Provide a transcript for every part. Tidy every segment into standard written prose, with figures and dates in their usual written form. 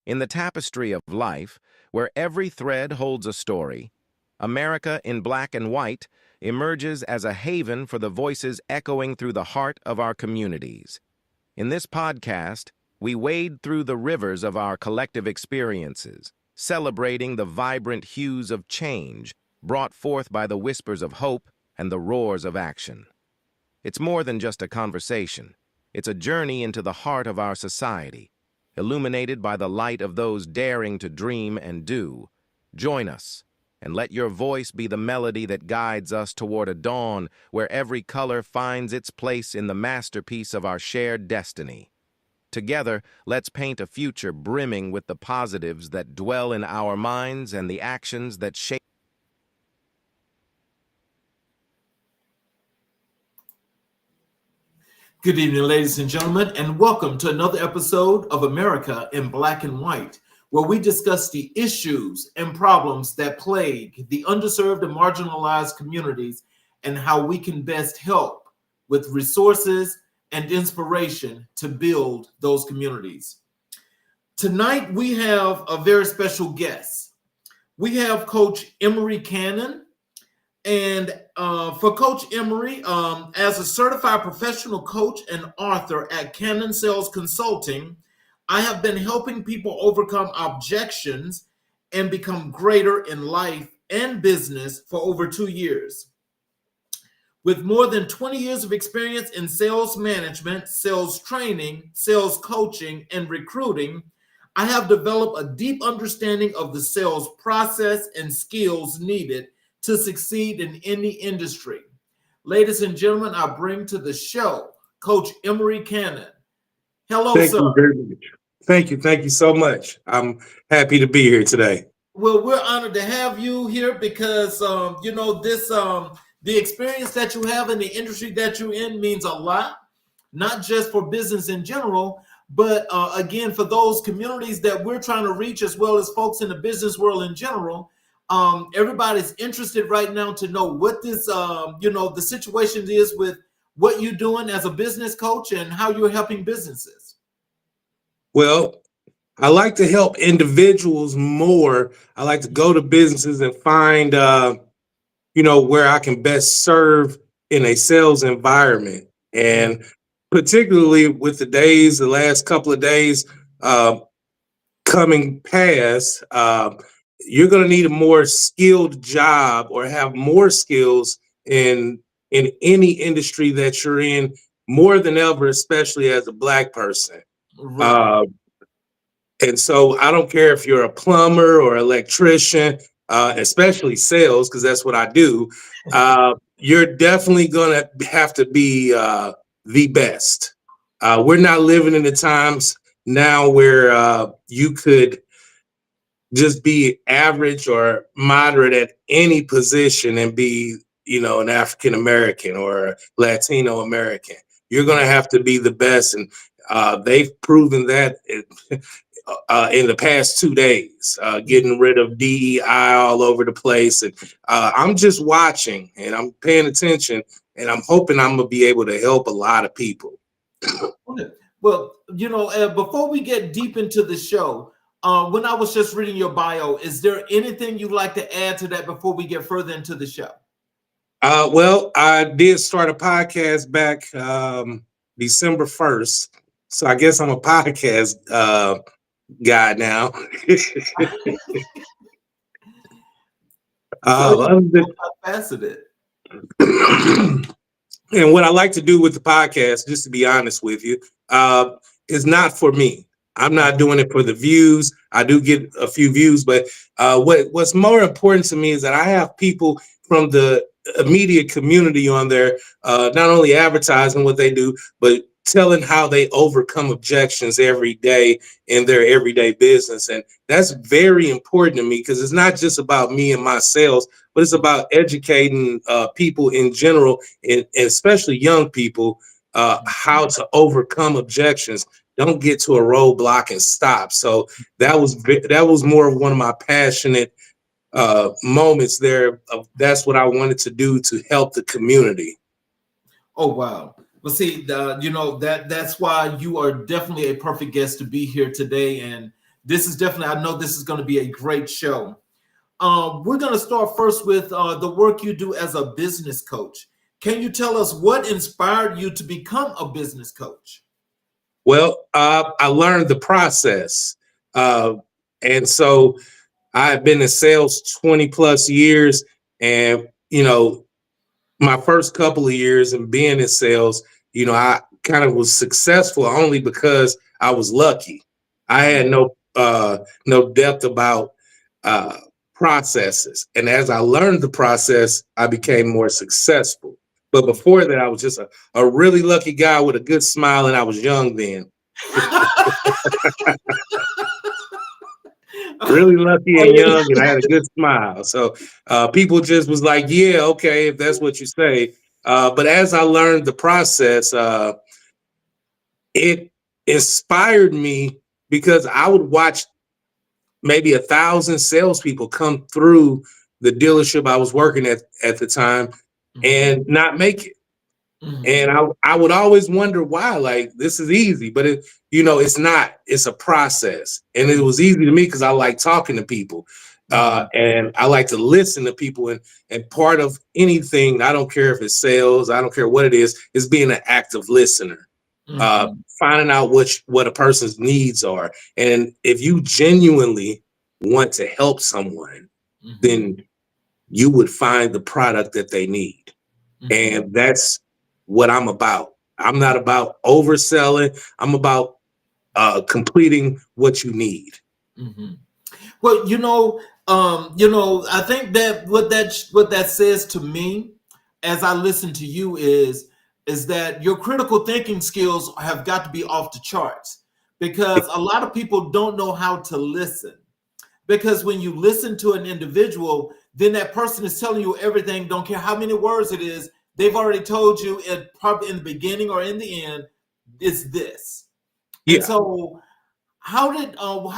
In the tapestry of life, where every thread holds a story, America in Black and White emerges as a haven for the voices echoing through the heart of our communities. In this podcast, we wade through the rivers of our collective experiences, celebrating the vibrant hues of change brought forth by the whispers of hope and the roars of action. It's more than just a conversation. It's a journey into the heart of our society, illuminated by the light of those daring to dream and do. Join us, and let your voice be the melody that guides us toward a dawn where every color finds its place in the masterpiece of our shared destiny. Together, let's paint a future brimming with the positives that dwell in our minds and the actions that shape. Good evening, ladies and gentlemen, and welcome to another episode of America in Black and White, where we discuss the issues and problems that plague the underserved and marginalized communities and how we can best help with resources and inspiration to build those communities. Tonight, we have a very special guest. We have Coach Emery Cannon. And for Coach Emery, as a certified professional coach and author at Cannon Sales Consulting, I have been helping people overcome objections and become greater in life and business for over 2 years. With more than 20 years of experience in sales management, sales training, sales coaching, and recruiting, I have developed a deep understanding of the sales process and skills needed to succeed in any industry. Ladies and gentlemen, I bring to the show Coach Emery Cannon. Hello, Thank sir. you very much. Thank you so much. I'm happy to be here today. Well, we're honored to have you here because the experience that you have in the industry that you're in means a lot, not just for business in general, but again, for those communities that we're trying to reach, as well as folks in the business world in general. Everybody's interested right now to know what this, the situation is with what you're doing as a business coach and how you're helping businesses. Well, I like to help individuals more. I like to go to businesses and find, where I can best serve in a sales environment. And particularly with the last couple of days coming past, you're going to need a more skilled job or have more skills in any industry that you're in more than ever, especially as a Black person. Right. And so I don't care if you're a plumber or electrician, especially sales, because that's what I do. You're definitely going to have to be the best. We're not living in the times now where you could just be average or moderate at any position and be, an African American or Latino American. You're going to have to be the best. And they've proven that in the past 2 days, getting rid of DEI all over the place. And I'm just watching and I'm paying attention and I'm hoping I'm going to be able to help a lot of people. Well, before we get deep into the show, when I was just reading your bio, is there anything you'd like to add to that before we get further into the show? Well, I did start a podcast back December 1st. So I guess I'm a podcast guy now. Multifaceted. And what I like to do with the podcast, just to be honest with you, is not for me. I'm not doing it for the views. I do get a few views, but what's more important to me is that I have people from the immediate community on there, not only advertising what they do, but telling how they overcome objections every day in their everyday business. And that's very important to me because it's not just about me and my sales, but it's about educating people in general, and especially young people, how to overcome objections. Don't get to a roadblock and stop. So that was more of one of my passionate moments there. That's what I wanted to do to help the community. Oh, wow. Well, see, that's why you are definitely a perfect guest to be here today. And This is definitely, I know this is going to be a great show. We're going to start first with the work you do as a business coach. Can you tell us what inspired you to become a business coach? Well, I learned the process. And so I've been in sales 20 plus years. And, my first couple of years in being in sales, I kind of was successful only because I was lucky. I had no depth about processes. And as I learned the process, I became more successful. But before that, I was just a really lucky guy with a good smile, and I was young then. Really lucky and young, and I had a good smile. So people just was like, yeah, okay, if that's what you say. But as I learned the process, it inspired me because I would watch maybe 1,000 salespeople come through the dealership I was working at the time and not make it. And I would always wonder why, like, this is easy, but it's not. It's a process. And it was easy to me because I like talking to people. And I like to listen to people. And part of anything, I don't care if it's sales, I don't care what it is being an active listener. Finding out what a person's needs are. And if you genuinely want to help someone, then you would find the product that they need. And that's what I'm about. I'm not about overselling. I'm about completing what you need. Well, I think that what that says to me as I listen to you is that your critical thinking skills have got to be off the charts, because a lot of people don't know how to listen. Because when you listen to an individual, then that person is telling you everything, don't care how many words it is. They've already told you it probably in the beginning or in the end, it's this. Yeah. And so how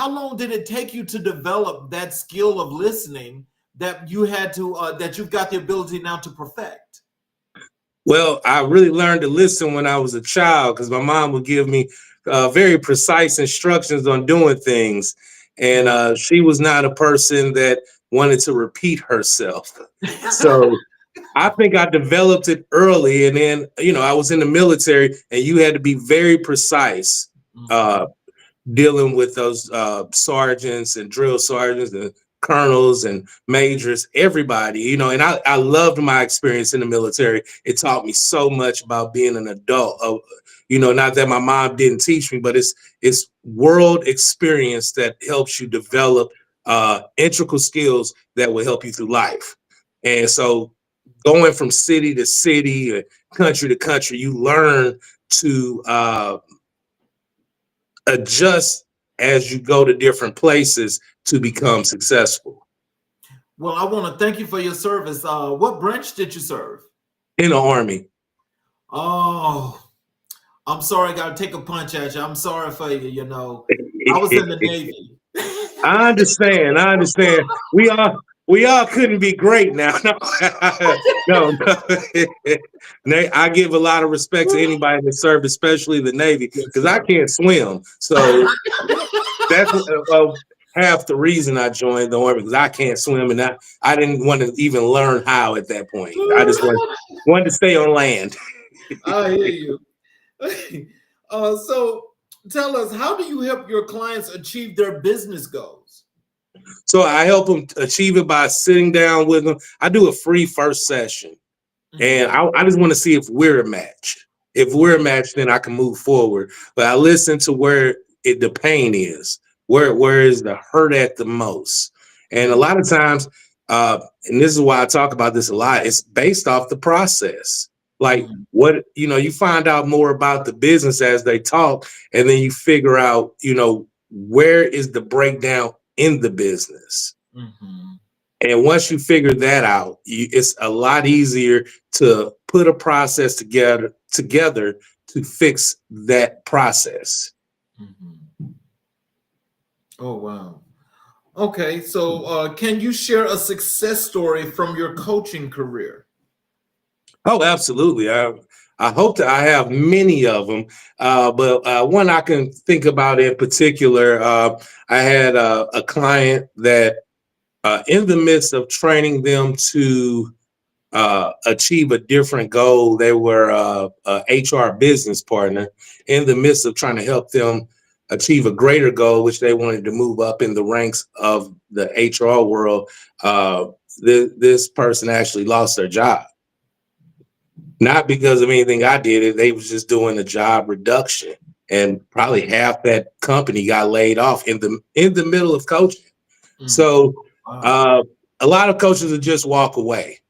long did it take you to develop that skill of listening that you had to, that you've got the ability now to perfect? Well, I really learned to listen when I was a child because my mom would give me very precise instructions on doing things. And she was not a person that wanted to repeat herself. So I think I developed it early. And then, I was in the military and you had to be very precise dealing with those sergeants and drill sergeants and colonels and majors, everybody, and I loved my experience in the military. It taught me so much about being an adult. Not that my mom didn't teach me, but it's world experience that helps you develop integral skills that will help you through life. And so going from city to city or country to country, you learn to adjust as you go to different places to become successful. Well, I want to thank you for your service. What branch did you serve? In the Army. Oh, I'm sorry, I got to take a punch at you. I'm sorry for you, I was in the Navy. I understand. We all couldn't be great now. No. I give a lot of respect to anybody that served, especially the Navy, because I can't swim. So that's half the reason I joined the Army, because I can't swim, and I didn't want to even learn how at that point. I just wanted to stay on land. I hear you. So tell us, how do you help your clients achieve their business goals? So I help them achieve it by sitting down with them. I do a free first session, and I just want to see if we're a match. If we're a match, then I can move forward. But I listen to where the pain is, where is the hurt at the most. And a lot of times, and this is why I talk about this a lot, it's based off the process. Like what, you find out more about the business as they talk, and then you figure out, where is the breakdown in the business. And once you figure that out, it's a lot easier to put a process together to fix that process. Oh, wow. Okay. So can you share a success story from your coaching career? Oh, absolutely. I hope that I have many of them, but one I can think about in particular, I had a client that in the midst of training them to achieve a different goal, they were a HR business partner in the midst of trying to help them achieve a greater goal, which they wanted to move up in the ranks of the HR world. This person actually lost their job. Not because of anything I did, they was just doing a job reduction, and probably half that company got laid off in the middle of coaching. So a lot of coaches will just walk away.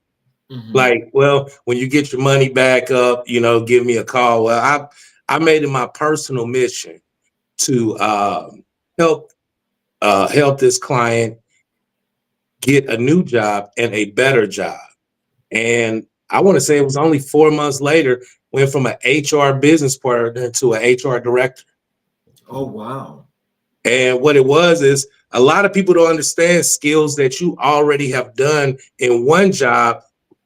Like, well, when you get your money back up, give me a call. Well, I made it my personal mission to help this client get a new job and a better job. And I want to say it was only 4 months later, went from an HR business partner to an HR director. Oh, wow. And what it was is a lot of people don't understand skills that you already have done in one job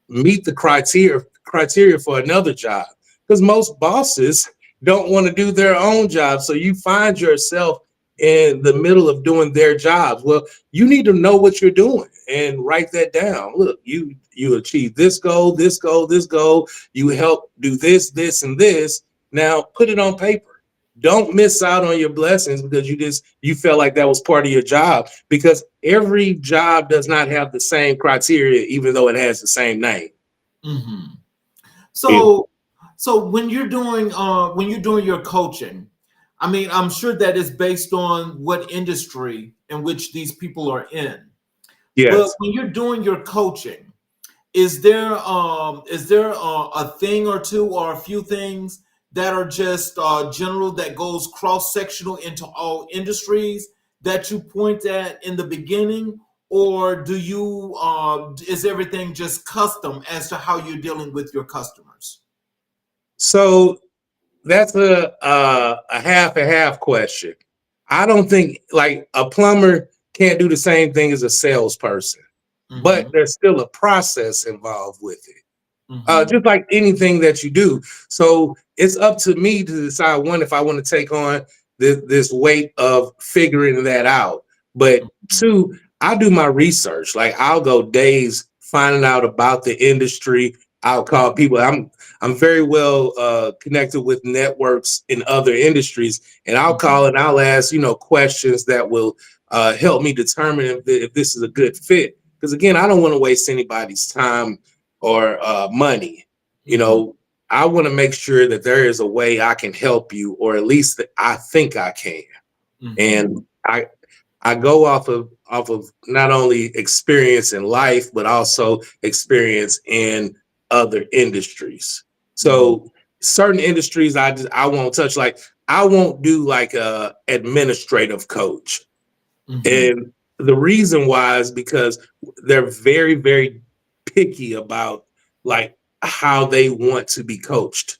meet the criteria for another job, because most bosses don't want to do their own job. So you find yourself in the middle of doing their jobs. Well, you need to know what you're doing and write that down. Look, you achieve this goal, this goal, this goal. You help do this, this, and this. Now put it on paper. Don't miss out on your blessings because you felt like that was part of your job, because every job does not have the same criteria, even though it has the same name. So when you're doing your coaching, I mean, I'm sure that is based on what industry in which these people are in. Yes. But when you're doing your coaching, is there a thing or two or a few things that are just general, that goes cross-sectional into all industries that you point at in the beginning, or do you is everything just custom as to how you're dealing with your customers? So that's a half and half question. I don't think, like, a plumber can't do the same thing as a salesperson, but there's still a process involved with it. Just like anything that you do. So it's up to me to decide, one, if I want to take on this weight of figuring that out. But two, I do my research. Like, I'll go days finding out about the industry. I'll call people. I'm very well connected with networks in other industries, and I'll call and I'll ask, questions that will help me determine if this is a good fit. Because again, I don't want to waste anybody's time or money. I want to make sure that there is a way I can help you, or at least that I think I can. And I go off of not only experience in life, but also experience in other industries. So certain industries I won't touch. Like, I won't do like a administrative coach. And the reason why is because they're very, very picky about like how they want to be coached.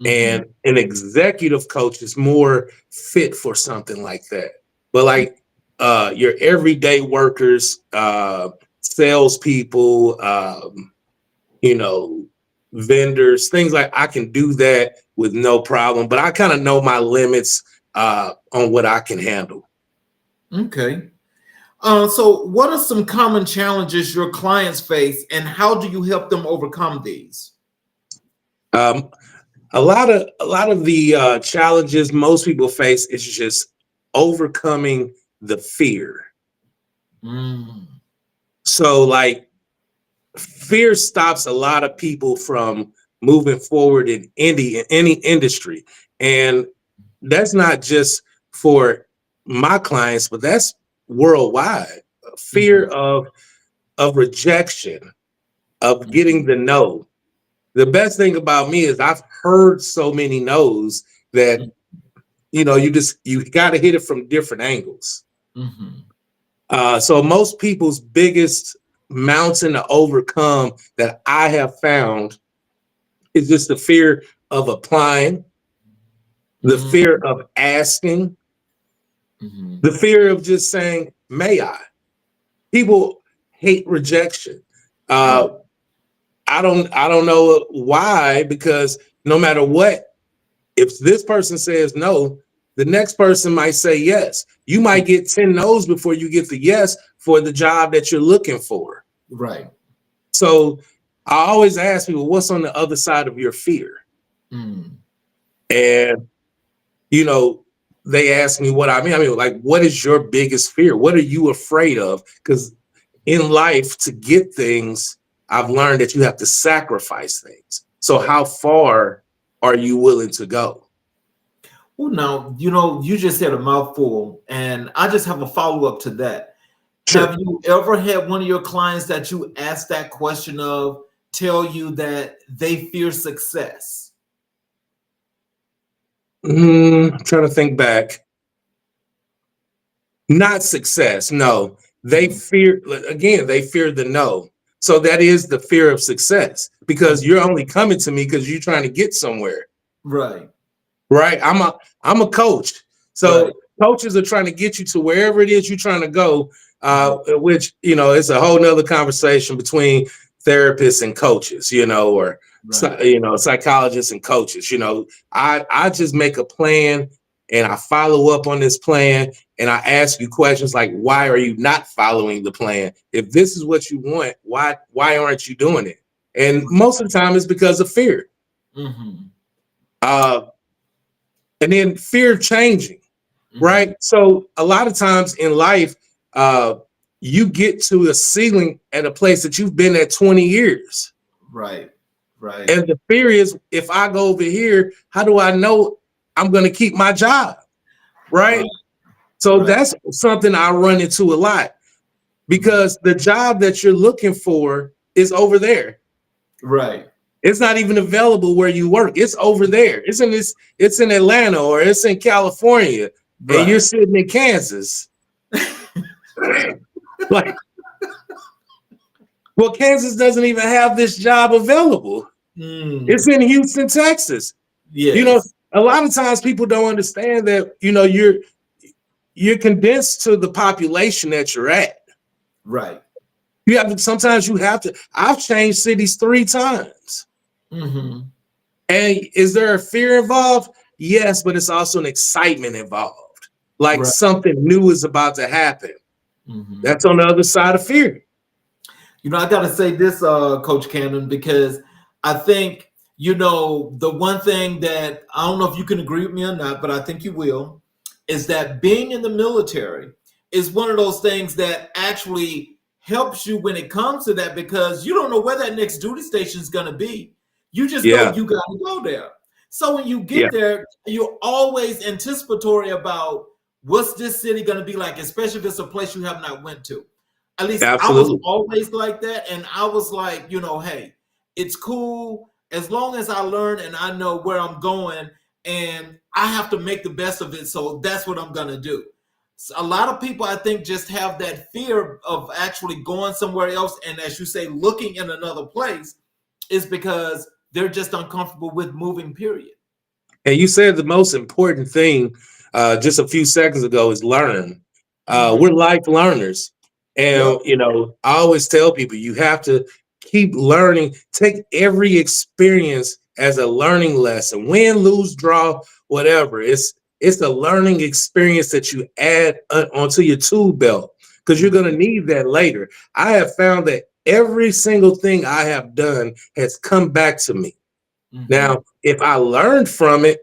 And an executive coach is more fit for something like that. But like your everyday workers, salespeople, vendors, things like, I can do that with no problem, but I kind of know my limits on what I can handle. Okay. So what are some common challenges your clients face, and how do you help them overcome these? A lot of the challenges most people face is just overcoming the fear. So like, fear stops a lot of people from moving forward in any industry. And that's not just for my clients, but that's worldwide. Fear of rejection, of getting the no. The best thing about me is I've heard so many no's that, you got to hit it from different angles. So most people's biggest mountain to overcome that I have found is just the fear of applying, the fear of asking, the fear of just saying, may I? People hate rejection. I don't know why, because no matter what, if this person says no, the next person might say yes. You might get 10 no's before you get the yes for the job that you're looking for. Right. So I always ask people, what's on the other side of your fear? Mm. And, you know, they ask me what I mean, like, what is your biggest fear? What are you afraid of? Because in life, to get things, I've learned that you have to sacrifice things. So how far are you willing to go? Well, now, you know, you just said a mouthful, and I just have a follow-up to that. Sure. Have you ever had one of your clients that you asked that question of tell you that they fear success? I'm trying to think back. Not success, no. They fear, again, they fear the no. So that is the fear of success, because you're only coming to me because you're trying to get somewhere. Right. Right. I'm a coach. So Right. coaches are trying to get you to wherever it is you're trying to go, which, you know, it's a whole nother conversation between therapists and coaches, you know, or, Right. you know, psychologists and coaches. You know, I just make a plan and I follow up on this plan and I ask you questions like, why are you not following the plan? If this is what you want, why aren't you doing it? And most of the time it's because of fear. Mm-hmm. And then fear of changing, right? So a lot of times in life, you get to a ceiling at a place that you've been at 20 years. Right. Right. And the fear is, if I go over here, how do I know I'm going to keep my job? Right. So that's something I run into a lot, because the job that you're looking for is over there. Right. It's not even available where you work. It's over there. It's in Atlanta or it's in California, and you're sitting in Kansas. Like, well, Kansas doesn't even have this job available. It's in Houston, Texas. Yeah. You know, a lot of times people don't understand that, you know, you're condensed to the population that you're at. Right. Sometimes you have to. I've changed cities 3 times. Mm-hmm. And is there a fear involved? Yes, but it's also an excitement involved. Like something new is about to happen. Mm-hmm. That's on the other side of fear. You know, I got to say this, Coach Cannon, because I think, you know, the one thing that I don't know if you can agree with me or not, but I think you will, is that being in the military is one of those things that actually helps you when it comes to that, because you don't know where that next duty station is going to be. You just know you got to go there. So when you get there, you're always anticipatory about what's this city going to be like, especially if it's a place you have not went to. At least I was always like that. And I was like, you know, hey, it's cool as long as I learn and I know where I'm going, and I have to make the best of it. So that's what I'm going to do. So a lot of people, I think, just have that fear of actually going somewhere else. And as you say, looking in another place is because they're just uncomfortable with moving, period. And you said the most important thing just a few seconds ago is learn. We're life learners. And, you know, I always tell people you have to keep learning. Take every experience as a learning lesson. Win, lose, draw, whatever. It's a learning experience that you add onto your tool belt, because you're going to need that later. I have found that every single thing I have done has come back to me. Now, if I learned from it,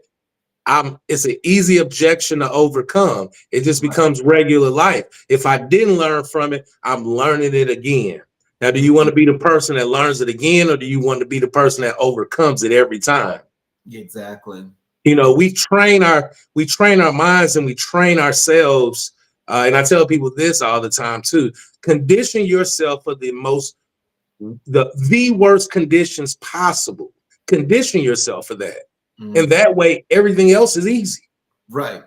it's an easy objection to overcome. It just becomes regular life. If I didn't learn from it, I'm learning it again. Now, do you want to be the person that learns it again, or do you want to be the person that overcomes it every time? Exactly. You know, we train our minds and we train ourselves. And I tell people this all the time too: condition yourself for the worst conditions possible. Condition yourself for that. And that way, everything else is easy. Right.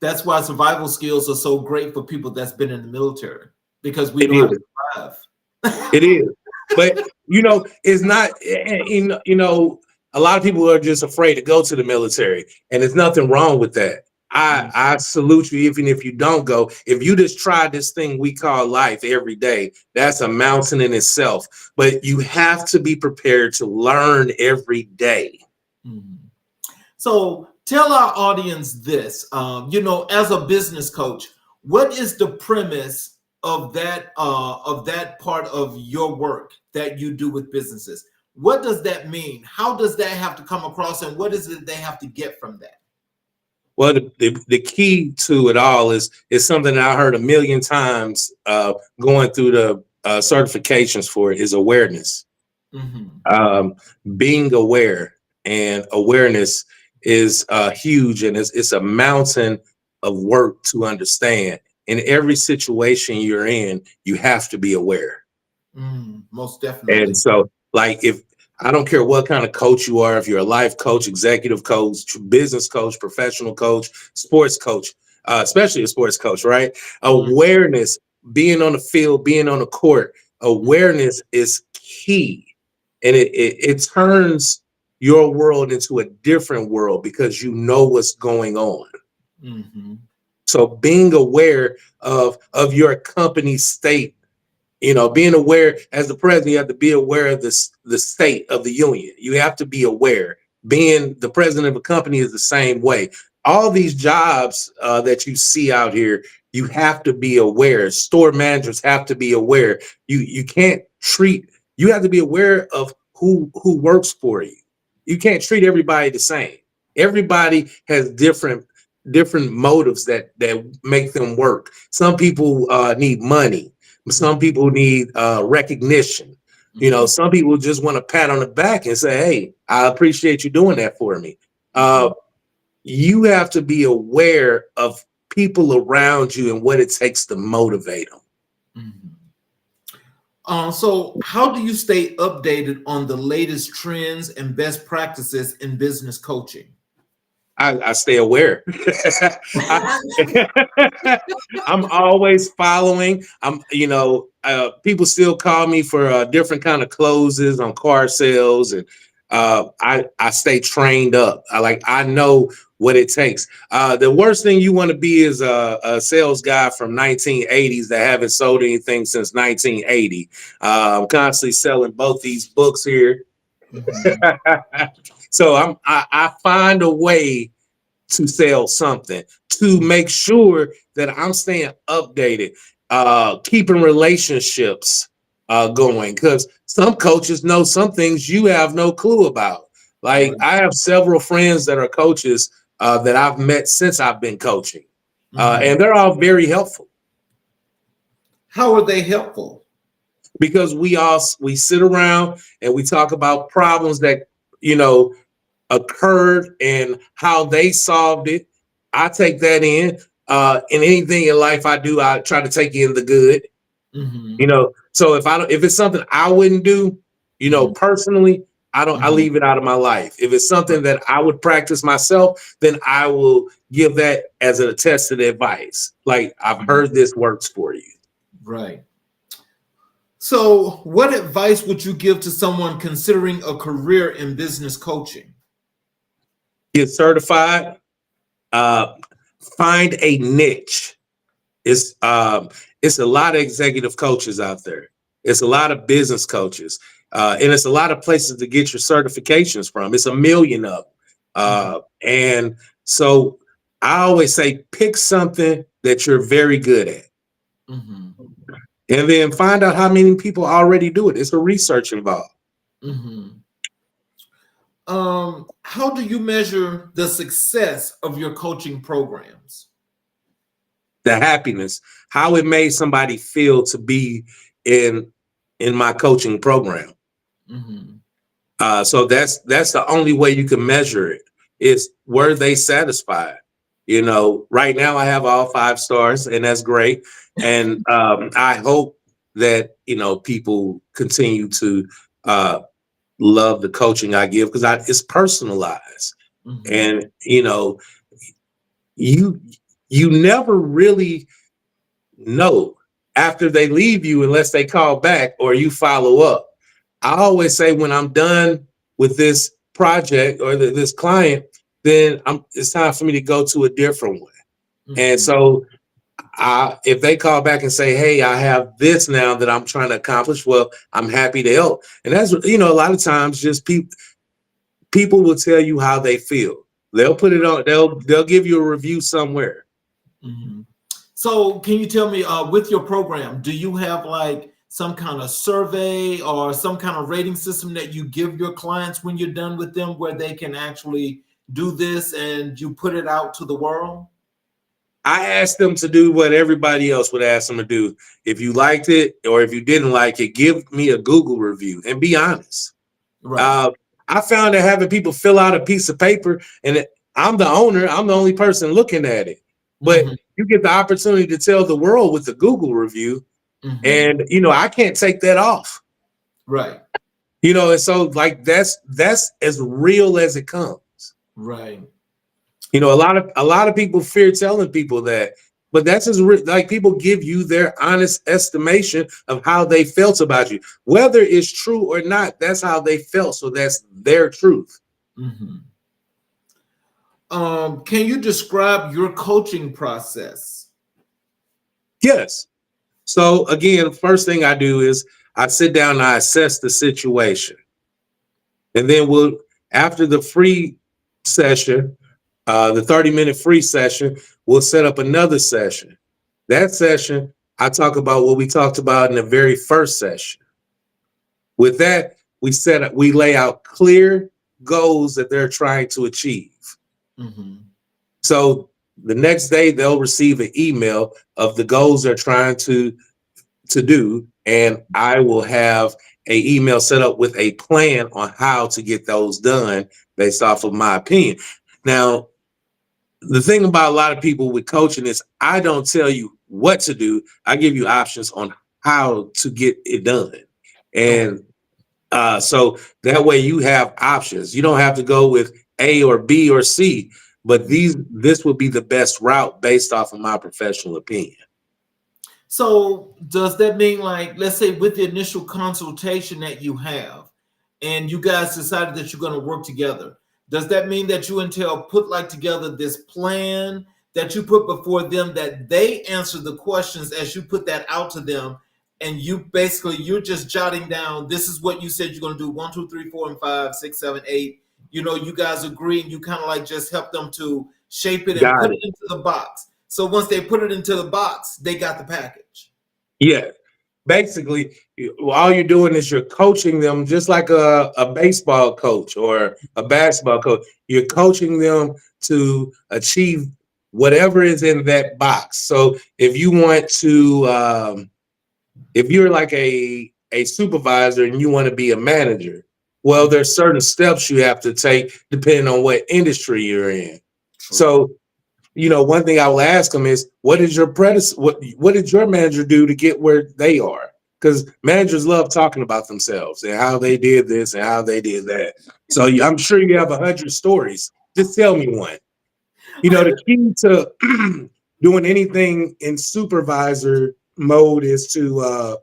That's why survival skills are so great for people that's been in the military, because we know how to survive. It is. But, you know, it's not, you know, a lot of people are just afraid to go to the military, and there's nothing wrong with that. I salute you, even if you don't go. If you just try this thing we call life every day, that's a mountain in itself. But you have to be prepared to learn every day. Mhm. So tell our audience this, as a business coach, what is the premise of that part of your work that you do with businesses? What does that mean? How does that have to come across, and what is it they have to get from that? Well, the key to it all is something that I heard a million times going through the certifications for it, is awareness. Mm-hmm. um, Being aware, and awareness is huge, and it's a mountain of work to understand. In every situation you're in, you have to be aware. Most And definitely. so, like, if I don't care what kind of coach you are, if you're a life coach, executive coach, business coach, professional coach, sports coach, especially a sports coach, right? Mhm. Awareness, being on the field, being on the court, awareness is key. And it turns your world into a different world because you know what's going on. Mhm. So being aware of your company's state, being aware as the president, you have to be aware of this, the state of the union. You have to be aware. Being the president of a company is the same way. All these jobs that you see out here, you have to be aware. Store managers have to be aware. You can't treat. You have to be aware of who works for you. You can't treat everybody the same. Everybody has different motives that make them work. Some people need money. Some people need recognition. Mhm. Some people just want a pat on the back and say, "Hey, I appreciate you doing that for me." Uh, Mhm. you have to be aware of people around you and what it takes to motivate them. Mhm. So, how do you stay updated on the latest trends and best practices in business coaching? I stay aware. I, I'm always following. People still call me for different kind of closes on car sales, and I stay trained up. I know what it takes. The worst thing you want to be is a sales guy from 1980s that haven't sold anything since 1980. I'm constantly selling both these books here. Mhm. So I find a way to sell something, to make sure that I'm staying updated, keeping relationships going. Because some coaches know some things you have no clue about. Like, Right. I have several friends that are coaches that I've met since I've been coaching, Mhm. and they're all very helpful How are they helpful? because we sit around and we talk about problems that you know occurred and how they solved it. I take that in. In anything in life I do, I try to take in the good. Mhm. So if it's something I wouldn't do, Mhm. personally, I Mhm. leave it out of my life. If it's Right. something that I would practice myself, then I will give that as an attested advice. Like, I've Mhm. heard this works for you. Right. So, what advice would you give to someone considering a career in business coaching? Get certified. Uh, Find a niche. It's um, it's a lot of executive coaches out there. It's a lot of business coaches, and it's a lot of places to get your certifications from. It's a million of them. Mhm. And so I always say, pick something that you're very good at, Mhm. and then find out how many people already do it. It's a research involved. Mhm. How do you measure the success of your coaching programs? The happiness, how it made somebody feel to be in in my coaching program. Mhm. So that's the only way you can measure it, is were they satisfied? Right now I have all 5 stars, and that's great. And I hope that people continue to uh, love the coaching I give, because it's personalized, Mhm. and you you never really know after they leave you unless they call back or you follow up. I always say, when I'm done with this project or this client, then it's time for me to go to a different one. And Mhm. so if they call back and say, "Hey, I have this now that I'm trying to accomplish," well, I'm happy to help. And that's a lot of times just people will tell you how they feel. They'll put it on. They'll give you a review somewhere. Mm-hmm. So can you tell me, with your program, do you have like some kind of survey or some kind of rating system that you give your clients when you're done with them, where they can actually do this and you put it out to the world? I asked them to do what everybody else would ask them to do. If you liked it or if you didn't like it, give me a Google review and be honest. Right. I found that having people fill out a piece of paper, and I'm the owner, I'm the only person looking at it. But Mm-hmm. you get the opportunity to tell the world with the Google review. Mm-hmm. And, I can't take that off. Right. And so like that's as real as it comes. Right. A lot of people fear telling people that, but that's like people give you their honest estimation of how they felt about you, whether it's true or not. That's how they felt, so that's their truth. Mm-hmm. Can you describe your coaching process? Yes. So again, first thing I do is I sit down and I assess the situation, and then after the free session, the 30-minute free session, we'll set up another session. That session, I talk about what we talked about in the very first session. With that, we lay out clear goals that they're trying to achieve. Mm-hmm. So the next day, they'll receive an email of the goals they're trying to do, and I will have an email set up with a plan on how to get those done based off of my opinion. Now, the thing about a lot of people with coaching is I don't tell you what to do. I give you options on how to get it done. And so that way you have options. You don't have to go with A or B or C, but this would be the best route based off of my professional opinion. So does that mean, like, let's say with the initial consultation that you have and you guys decided that you're going to work together, does that mean that you put together this plan that you put before them, that they answer the questions as you put that out to them, and you're just jotting down, this is what you said you're going to do, 1, 2, 3, 4, and 5, 6, 7, 8. You guys agree, and you kind of like just help them to shape it and put it into the box. So once they put it into the box, they got the package. Yeah. Basically, all you're doing is you're coaching them just like a baseball coach or a basketball coach. You're coaching them to achieve whatever is in that box. So if you want to, if you're like a supervisor and you want to be a manager, well, there's certain steps you have to take depending on what industry you're in. True. So, one thing I will ask them is, what did your manager do to get where they are? Because managers love talking about themselves and how they did this and how they did that. So I'm sure you have 100 stories. Just tell me one. The key to doing anything in supervisor mode is to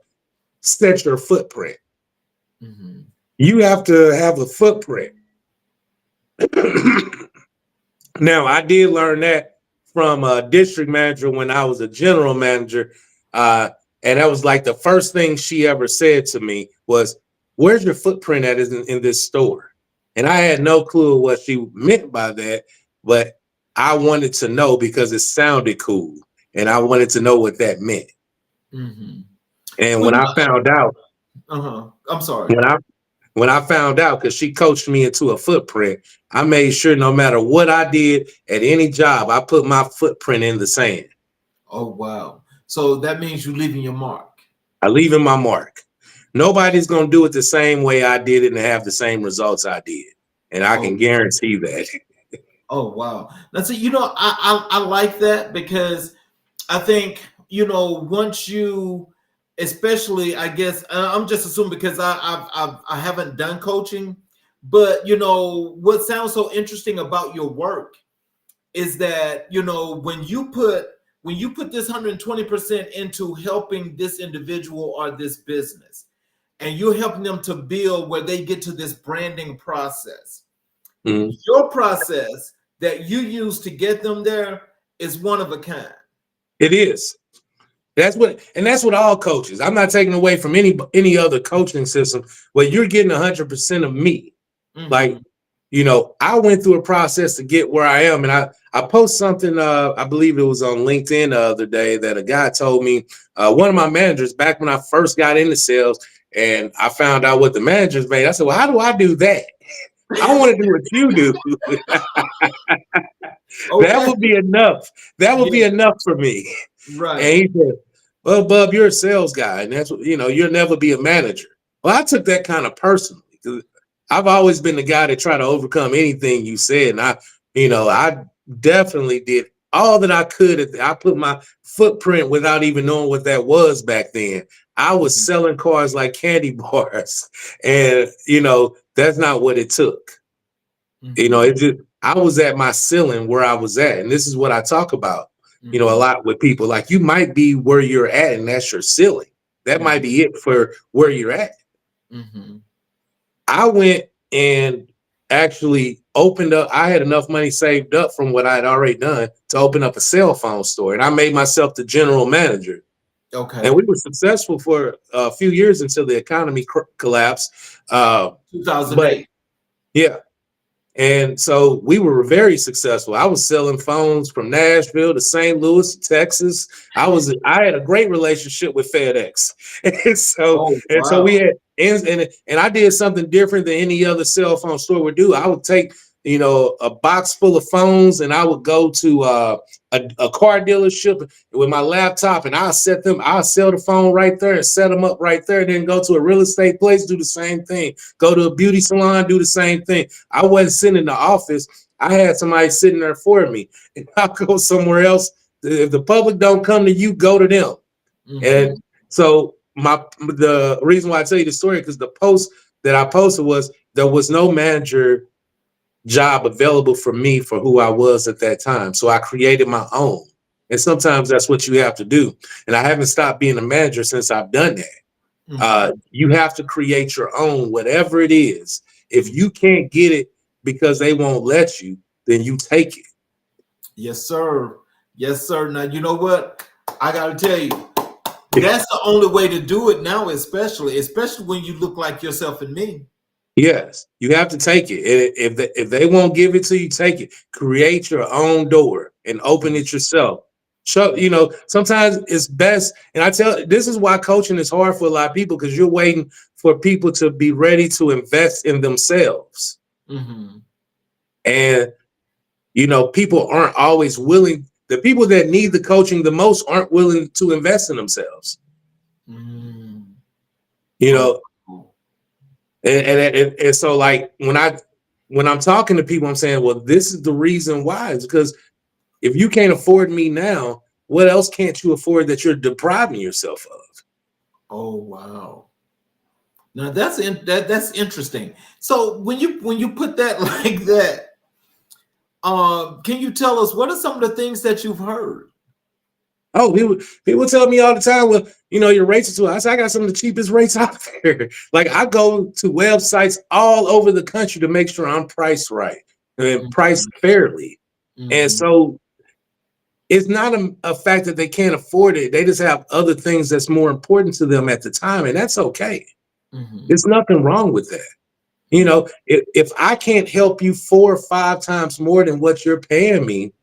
set your footprint. Mm-hmm. You have to have a footprint. Now, I did learn that from a district manager when I was a general manager. And that was like the first thing she ever said to me was, where's your footprint at in this store? And I had no clue what she meant by that, but I wanted to know because it sounded cool. And I wanted to know what that meant. Mm-hmm. And when I found out, I'm sorry. When I found out, because she coached me into a footprint, I made sure no matter what I did at any job, I put my footprint in the sand. Oh, wow. So that means you're leaving your mark. I leave in my mark. Nobody's going to do it the same way I did it and have the same results I did. And I can guarantee that. Oh, wow. Now, see, I like that, because I think, once you, especially, I guess, I'm just assuming because I haven't done coaching, but what sounds so interesting about your work is that when you put this 120% into helping this individual or this business, and you're helping them to build where they get to this branding process, mm-hmm. Your process that you use to get them there is one of a kind. It is. That's what all coaches. I'm not taking away from any other coaching system, but you're getting 100% of me. Mm-hmm. Like I went through a process to get where I am. And I post something, I believe it was on LinkedIn the other day, that a guy told me, one of my managers, back when I first got into sales and I found out what the managers made, I said, well, how do I do that? I want to do what you do. That Okay. would be enough. That would be Yeah. enough for me. And Right. he said, well, Bub, you're a sales guy, and that's what, you'll never be a manager. Well, I took that kind of personally, because I've always been the guy that try to overcome anything you said. And I definitely did all that I could. I put my footprint without even knowing what that was back then. I was selling cars like candy bars. And, that's not what it took. It just, I was at my ceiling where I was at. And this is what I talk about, a lot with people. Like, you might be where you're at, and that's your ceiling. That might be it for where you're at. I went and actually opened up. I had enough money saved up from what I had already done to open up a cell phone store. And I made myself the general manager. Okay. And we were successful for a few years until the economy collapsed. 2008. But yeah. And so we were very successful. I was selling phones from Nashville to St. Louis, Texas. I had a great relationship with FedEx. And so we had, and I did something different than any other cell phone store would do. I would take, a box full of phones, and I would go to a car dealership with my laptop, and I'll sell the phone right there and set them up right there. And then go to a real estate place, do the same thing. Go to a beauty salon, do the same thing. I wasn't sitting in the office. I had somebody sitting there for me. And I'll go somewhere else. If the public don't come to you, go to them. And so the reason why I tell you the story, because the post that I posted was, there was no manager job available for me for who I was at that time. So I created my own. And sometimes that's what you have to do. And I haven't stopped being a manager since I've done that. You have to create your own, whatever it is. If you can't get it because they won't let you, then you take it. Yes, sir. Yes, sir. Now, you know what? I got to tell you, that's the only way to do it now, especially when you look like yourself and me. Yes, you have to take it. If they won't give it to you, take it. Create your own door and open it yourself. Sometimes it's best. And this is why coaching is hard for a lot of people, because you're waiting for people to be ready to invest in themselves. And, people aren't always willing. The people that need the coaching the most aren't willing to invest in themselves. And so, like, when I'm talking to people, I'm saying, well, this is the reason why. It's because if you can't afford me now, what else can't you afford that you're depriving yourself of? Oh, wow. Now that's interesting. So when you put that like that, can you tell us what are some of the things that you've heard? Oh, people tell me all the time, well, your rates are too high. I say, I got some of the cheapest rates out there. Like, I go to websites all over the country to make sure I'm priced right and priced fairly. And so it's not a fact that they can't afford it. They just have other things that's more important to them at the time. And that's okay. There's nothing wrong with that. If I can't help you 4 or 5 times more than what you're paying me,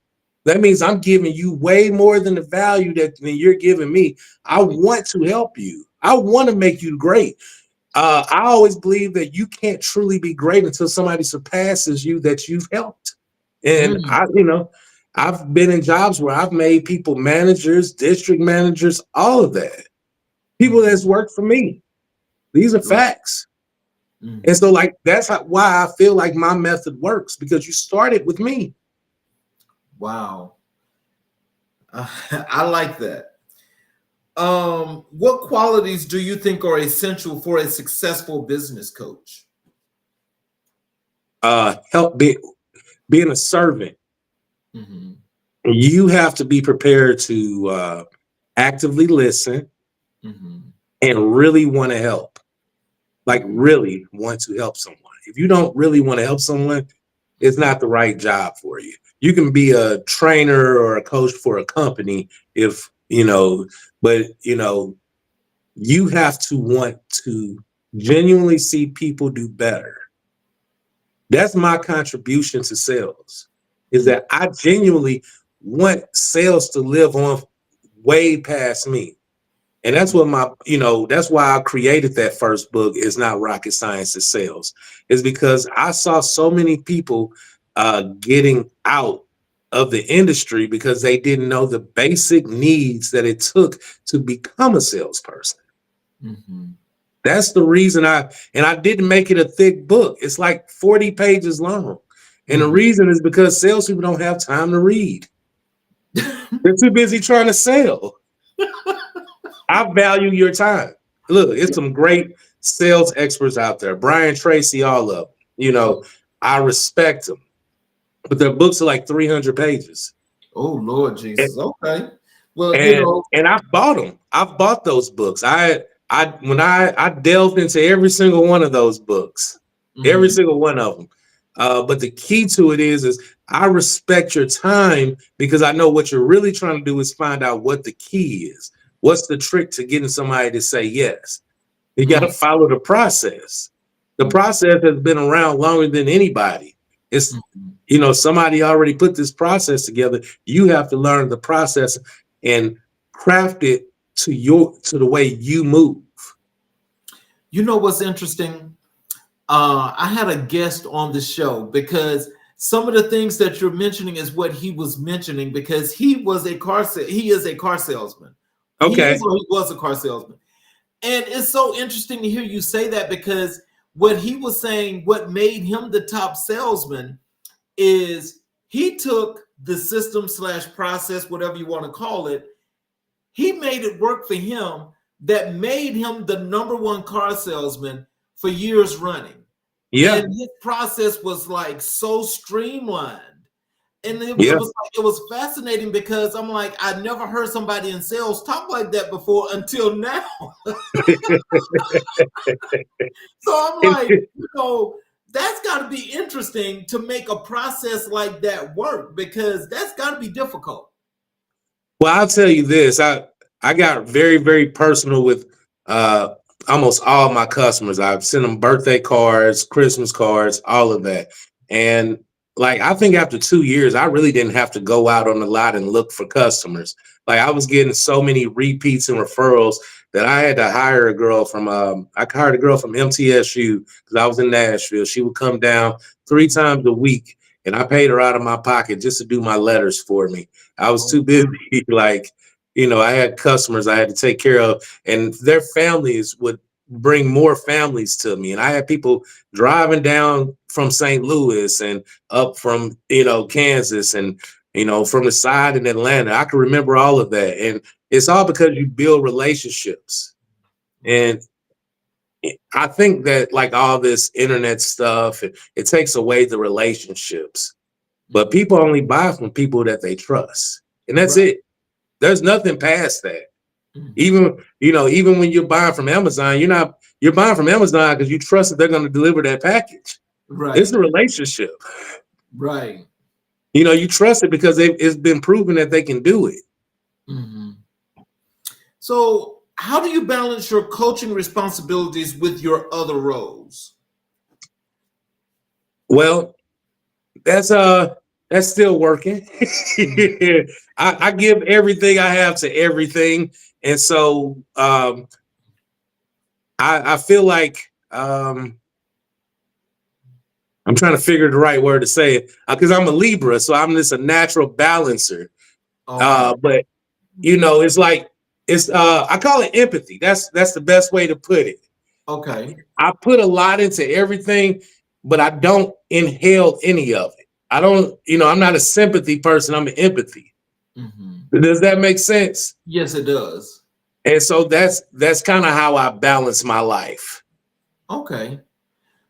that means I'm giving you way more than the value than you're giving me. I want to help you. I want to make you great. I always believe that you can't truly be great until somebody surpasses you that you've helped. And I've been in jobs where I've made people managers, district managers, all of that. People that's worked for me. These are facts. And so, like, that's why I feel like my method works, because you started with me. Wow. I like that. What qualities do you think are essential for a successful business coach? Being a servant. You have to be prepared to actively listen and really want to help. Like, really want to help someone. If you don't really want to help someone, it's not the right job for you. You can be a trainer or a coach for a company but you have to want to genuinely see people do better. That's my contribution to sales, is that I genuinely want sales to live on way past me. And that's what that's why I created that first book, Is Not Rocket Science, It's Sales, is because I saw so many people getting out of the industry because they didn't know the basic needs that it took to become a salesperson. Mm-hmm. That's the reason I didn't make it a thick book. It's like 40 pages long. And the reason is because salespeople don't have time to read. They're too busy trying to sell. I value your time. Look, it's some great sales experts out there. Brian Tracy, all of them. I respect them. But their books are like 300 pages. Oh, Lord Jesus. Okay. Well, and I've bought them. I've bought those books. I delved into every single one of those books, every single one of them. But the key to it is I respect your time because I know what you're really trying to do is find out what the key is. What's the trick to getting somebody to say yes? You got to follow the process. The process has been around longer than anybody. It's, somebody already put this process together. You have to learn the process and craft it to the way you move. You know what's interesting? I had a guest on the show because some of the things that you're mentioning is what he was mentioning because he is a car salesman. Okay. He was a car salesman. And it's so interesting to hear you say that because what he was saying, what made him the top salesman is he took the system / process, whatever you want to call it. He made it work for him that made him the #1 car salesman for years running. Yeah. And his process was like so streamlined. And it was fascinating because I'm like, I never heard somebody in sales talk like that before until now. So I'm like, that's got to be interesting to make a process like that work because that's got to be difficult. Well, I'll tell you this. I got very, very personal with almost all my customers. I've sent them birthday cards, Christmas cards, all of that. And like, I think after 2 years, I really didn't have to go out on the lot and look for customers. Like I was getting so many repeats and referrals that I had to hire a girl from, I hired a girl from MTSU because I was in Nashville. She would come down 3 times a week and I paid her out of my pocket just to do my letters for me. I was too busy. I had customers I had to take care of and their families would bring more families to me. And I had people driving down from St. Louis and up from, Kansas and, from the side in Atlanta. I can remember all of that. And it's all because you build relationships. And I think that like all this internet stuff, it takes away the relationships, but people only buy from people that they trust. And that's it. There's nothing past that. Even when you're buying from Amazon, you're buying from Amazon because you trust that they're going to deliver that package. Right. It's a relationship. Right. You trust it because it's been proven that they can do it. Mm-hmm. So how do you balance your coaching responsibilities with your other roles? Well, that's still working. I give everything I have to everything. And so I feel like I'm trying to figure the right word to say it because I'm a Libra, so I'm just a natural balancer. Okay. But it's like I call it empathy. That's the best way to put it. Okay. I put a lot into everything, but I don't inhale any of it. I don't, I'm not a sympathy person. I'm an empathy. Mm-hmm. Does that make sense? Yes, it does. And so that's kind of how I balance my life. Okay.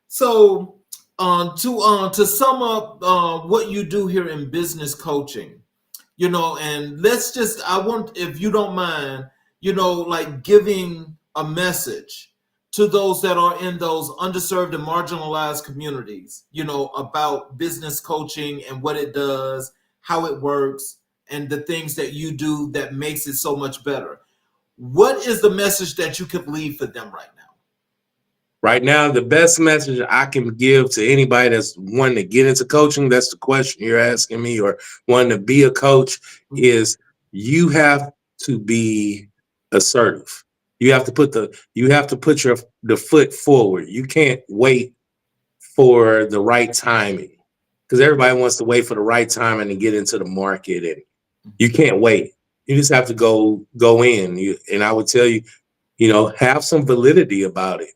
So to sum up what you do here in business coaching, and I want, if you don't mind, like giving a message to those that are in those underserved and marginalized communities, about business coaching and what it does, how it works, and the things that you do that makes it so much better. What is the message that you could leave for them right now? Right now, the best message I can give to anybody that's wanting to get into coaching, that's the question you're asking me, or wanting to be a coach, is you have to be assertive. You have to put the foot forward. You can't wait for the right timing, because everybody wants to wait for the right timing to get into the market, and you can't wait. You just have to go in. And I would tell you, have some validity about it.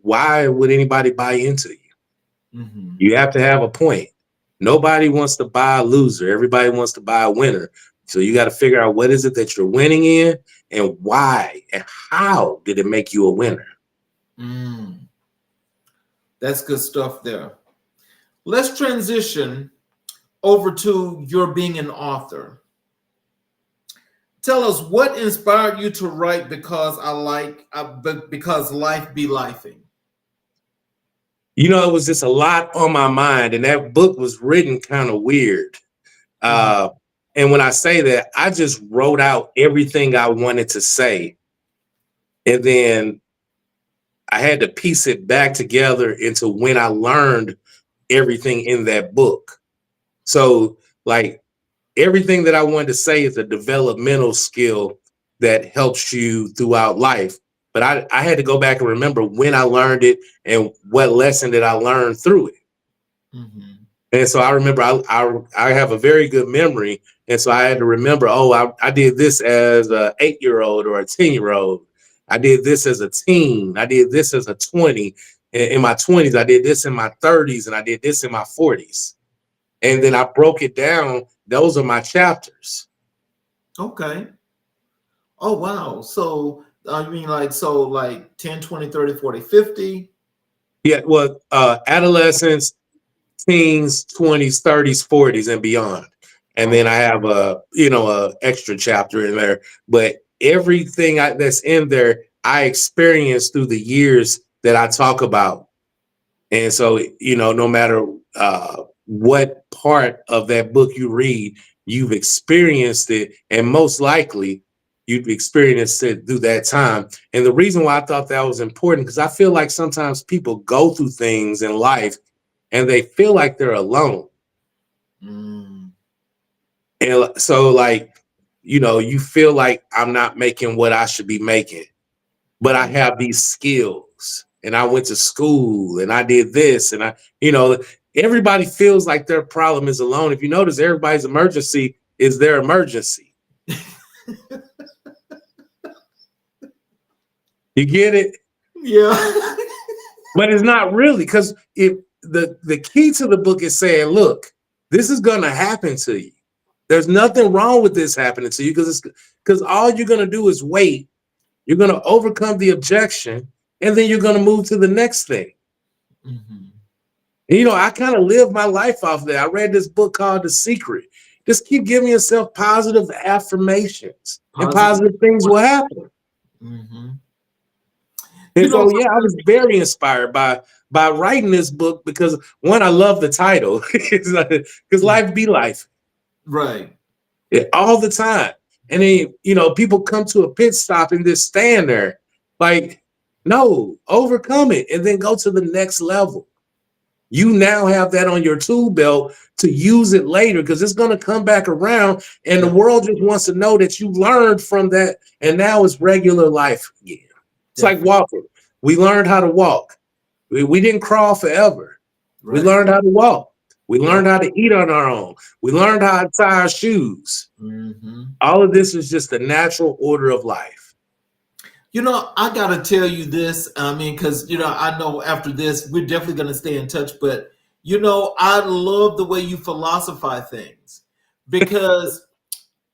Why would anybody buy into you? Mm-hmm. You have to have a point. Nobody wants to buy a loser. Everybody wants to buy a winner. So you got to figure out what is it that you're winning in, and why, and how did it make you a winner? That's good stuff there. Let's transition over to your being an author. Tell us what inspired you to write because life be lifing. It was just a lot on my mind, and that book was written kind of weird. And when I say that, I just wrote out everything I wanted to say, and then I had to piece it back together into when I learned everything in that book. So, like, everything that I wanted to say is a developmental skill that helps you throughout life. But I had to go back and remember when I learned it and what lesson did I learn through it. Mm-hmm. And so I remember I have a very good memory. And so I had to remember, I did this as an 8-year-old or a 10-year-old. I did this as a teen. I did this as a 20. In my 20s, I did this in my 30s, and I did this in my 40s. And then I broke it down. Those are my chapters. Okay. Oh, wow. So, I mean, like 10, 20, 30, 40, 50. Yeah, well, adolescence, teens, 20s, 30s, 40s, and beyond. And then I have a extra chapter in there. But everything that's in there, I experienced through the years that I talk about. And so, no matter what part of that book you read, you've experienced it, and most likely you've experienced it through that time. And the reason why I thought that was important, because I feel like sometimes people go through things in life and they feel like they're alone. And so, like, you feel like I'm not making what I should be making, but I have these skills, and I went to school, and I did this, and everybody feels like their problem is alone. If you notice, everybody's emergency is their emergency. You get it? Yeah. But it's not really, because if the key to the book is saying, look, this is going to happen to you. There's nothing wrong with this happening to you, because all you're going to do is wait. You're going to overcome the objection, and then you're going to move to the next thing. Mm-hmm. And, I kind of live my life off that. I read this book called The Secret. Just keep giving yourself positive affirmations, and positive things will happen. Mm-hmm. And so, I was very inspired by writing this book, because one, I love the title, because life be life. Right. Yeah, all the time. And then, people come to a pit stop and just stand there like, no, overcome it and then go to the next level. You now have that on your tool belt to use it later, because it's going to come back around, and the world just wants to know that you learned from that, and now it's regular life again. It's like walking. We learned how to walk. We didn't crawl forever. Right. We learned how to walk. We learned how to eat on our own. We learned how to tie our shoes. Mm-hmm. All of this is just the natural order of life. I got to tell you this. I mean, because, I know after this, we're definitely going to stay in touch. But, I love the way you philosophize things, because,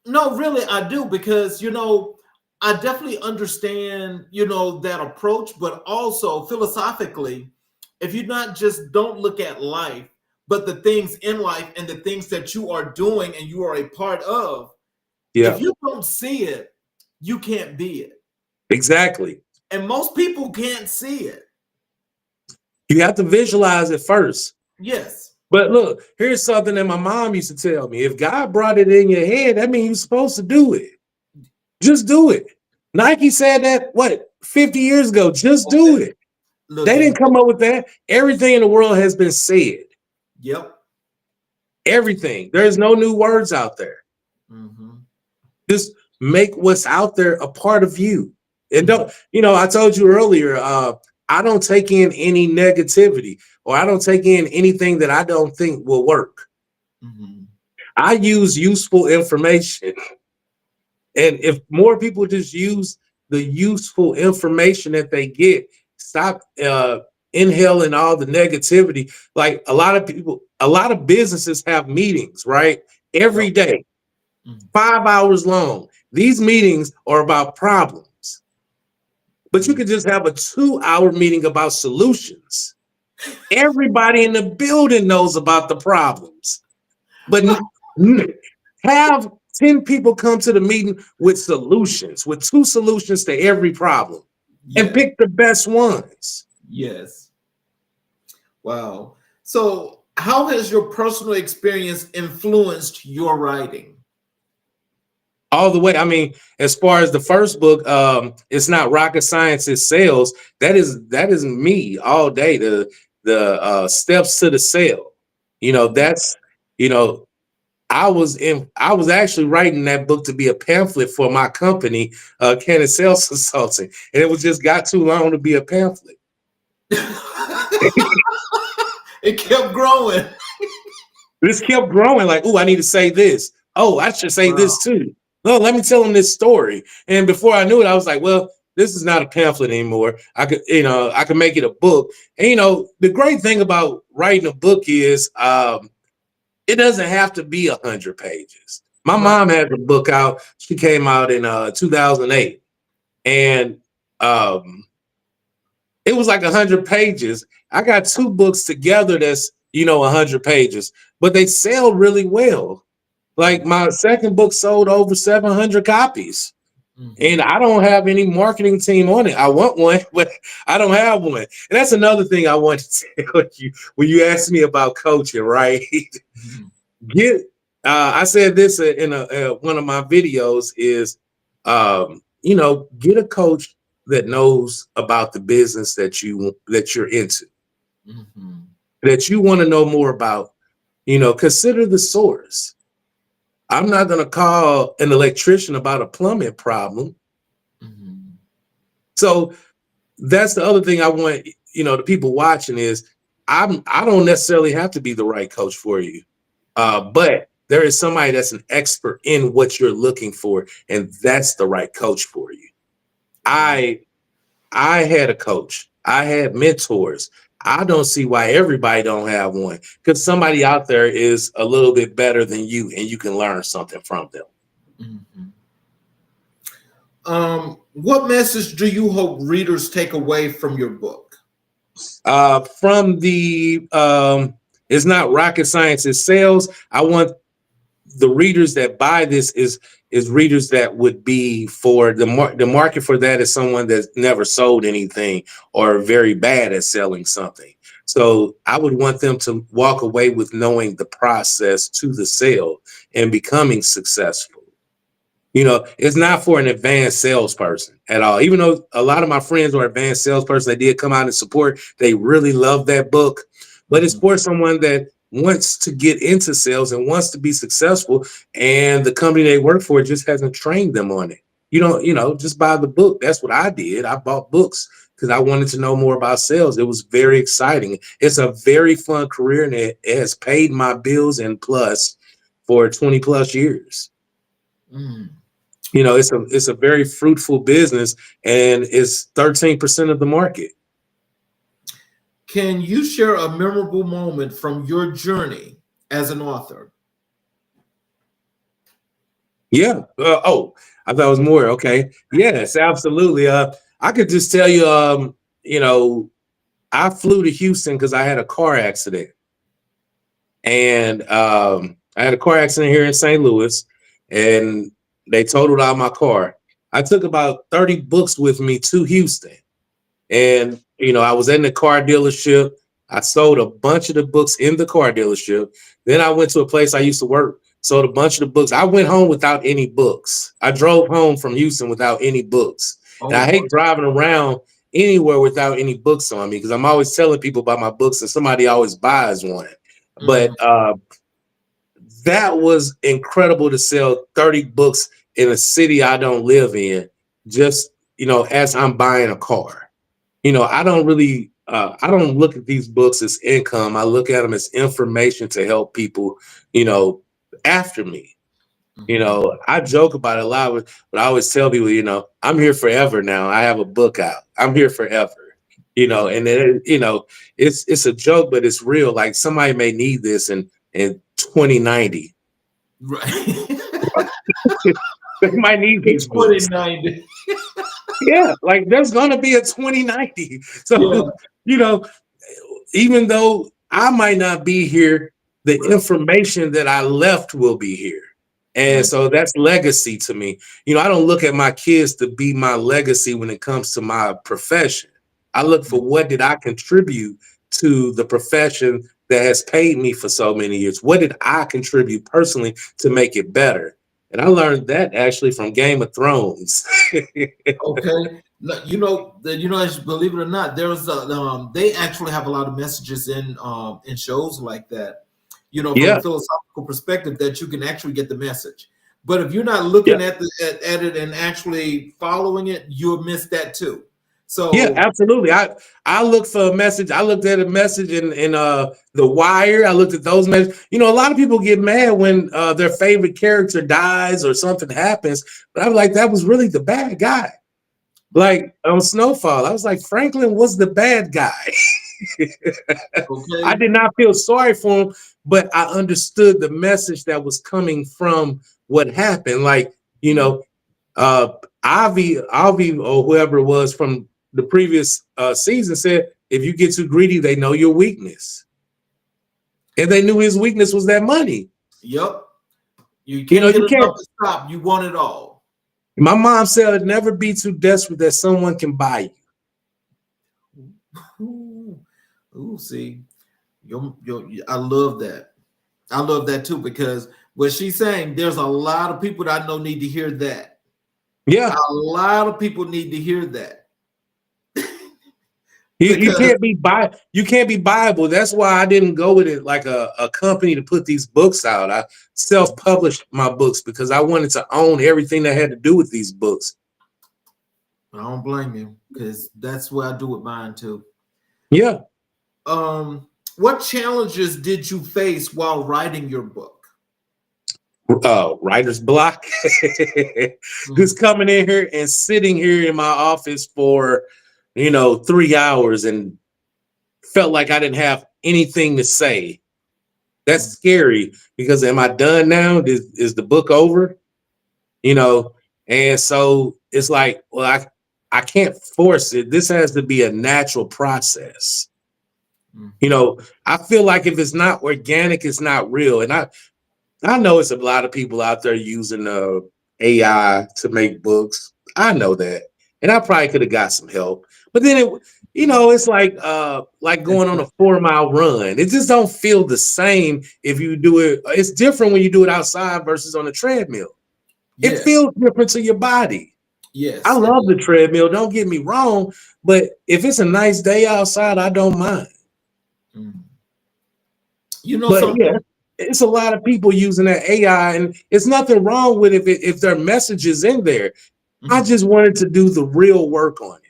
no, really, I do. Because, I definitely understand, that approach. But also philosophically, if you don't look at life, but the things in life and the things that you are doing and you are a part of, if you don't see it, you can't be it. Exactly. And most people can't see it. You have to visualize it first. Yes. But look, here's something that my mom used to tell me. If God brought it in your head, that means you're supposed to do it. Just do it. Nike said that, 50 years ago? Just do it. Look They at, didn't come up with that. Everything in the world has been said. yep. Everything. There's no new words out there. Mm-hmm. Just make what's out there a part of you. And don't, I told you earlier, I don't take in any negativity, or I don't take in anything that I don't think will work. Mm-hmm. I use useful information. And if more people just use the useful information that they get, stop inhaling all the negativity. Like a lot of businesses have meetings, right? Every day, 5 hours long. These meetings are about problems, but you could just have a 2-hour meeting about solutions. Everybody in the building knows about the problems, but have 10 people come to the meeting with solutions, with 2 solutions to every problem, and pick the best ones. Yes. Wow. So, how has your personal experience influenced your writing? All the way. I mean, as far as the first book, it's not rocket science, it's sales. That is me all day. The steps to the sale. That's I was actually writing that book to be a pamphlet for my company, Canon Sales Consulting, and it was just got too long to be a pamphlet. It kept growing. This kept growing. Like, oh, I need to say this. Oh, I should say this too. No, let me tell them this story. And before I knew it, I was like, well, this is not a pamphlet anymore. I could make it a book. And the great thing about writing a book is it doesn't have to be 100 pages. My mom has a book out. She came out in 2008, and it was like 100 pages. I got 2 books together that's 100 pages, but they sell really well. Like my second book sold over 700 copies. And I don't have any marketing team on it. I want one, but I don't have one. And that's another thing I want to tell you when you asked me about coaching, right? I said this in one of my videos is, get a coach that knows about the business that you're into, that you want to know more about. Consider the source. I'm not going to call an electrician about a plumbing problem. So that's the other thing I want, the people watching is I don't necessarily have to be the right coach for you. But there is somebody that's an expert in what you're looking for, and that's the right coach for you. I had a coach. I had mentors. I don't see why everybody don't have one, because somebody out there is a little bit better than you, and you can learn something from them. What message do you hope readers take away from your book? From the it's not rocket science, it's sales. I want the readers that buy this is readers that would be for the market for that is someone that's never sold anything or very bad at selling something. So I would want them to walk away with knowing the process to the sale and becoming successful. It's not for an advanced salesperson at all. Even though a lot of my friends are advanced salespersons, they did come out and support. They really love that book, but it's for someone that wants to get into sales and wants to be successful, and the company they work for just hasn't trained them on it. Just buy the book. That's what I did. I bought books because I wanted to know more about sales. It was very exciting. It's a very fun career, and it has paid my bills and plus for 20 plus years. It's a very fruitful business, and it's 13% of the market. Can you share a memorable moment from your journey as an author? Yeah. I thought it was more. Okay. Yes, absolutely. I could just tell you, I flew to Houston because I had a car accident. And I had a car accident here in St. Louis, and they totaled out my car. I took about 30 books with me to Houston. And, I was in the car dealership. I sold a bunch of the books in the car dealership. Then I went to a place I used to work, sold a bunch of the books. I went home without any books. I drove home from Houston without any books. And I hate driving around anywhere without any books on me because I'm always telling people about my books and somebody always buys one. But that was incredible to sell 30 books in a city I don't live in, just, as I'm buying a car. I don't really, I don't look at these books as income. I look at them as information to help people, after me. I joke about it a lot, but I always tell people, I'm here forever now. I have a book out. I'm here forever. And then, it's a joke, but it's real. Like somebody may need this in 2090. Right. They might need these books. 2090. Yeah, like there's gonna be a 2090. So, even though I might not be here, the information that I left will be here. And so that's legacy to me. I don't look at my kids to be my legacy when it comes to my profession. I look for what did I contribute to the profession that has paid me for so many years? What did I contribute personally to make it better? And I learned that actually from Game of Thrones. Okay. Believe it or not, there's they actually have a lot of messages in shows like that. From a philosophical perspective, that you can actually get the message. But if you're not looking at it and actually following it, you'll miss that too. So yeah, absolutely. I look for a message. I looked at a message in The Wire. I looked at those messages. A lot of people get mad when their favorite character dies or something happens. But I was like, that was really the bad guy. Like on Snowfall, I was like, Franklin was the bad guy. Okay. I did not feel sorry for him, but I understood the message that was coming from what happened. Like, Avi or whoever it was from the previous season said, if you get too greedy, they know your weakness. And they knew his weakness was that money. Yep. You can't to stop. You want it all. My mom said, never be too desperate that someone can buy you. Ooh, see, I love that. I love that too, because what she's saying, there's a lot of people that I know need to hear that. Yeah. A lot of people need to hear that. You can't be buyable. That's why I didn't go with it like a company to put these books out. I self-published my books because I wanted to own everything that had to do with these books. I don't blame you, because that's what I do with mine too. Yeah. What challenges did you face while writing your book? Writer's block. Just coming in here and sitting here in my office for 3 hours and felt like I didn't have anything to say. That's scary, because am I done now? Is the book over? And so it's like, well, I can't force it. This has to be a natural process. I feel like if it's not organic, it's not real. And I know it's a lot of people out there using AI to make books. I know that. And I probably could have got some help. But then it's like going on a 4-mile run. It just don't feel the same if you do it. It's different when you do it outside versus on a treadmill. Yes. It feels different to your body. Yes. I love the treadmill, don't get me wrong, but if it's a nice day outside, I don't mind. It's a lot of people using that AI, and it's nothing wrong with if their message is in there. I just wanted to do the real work on it.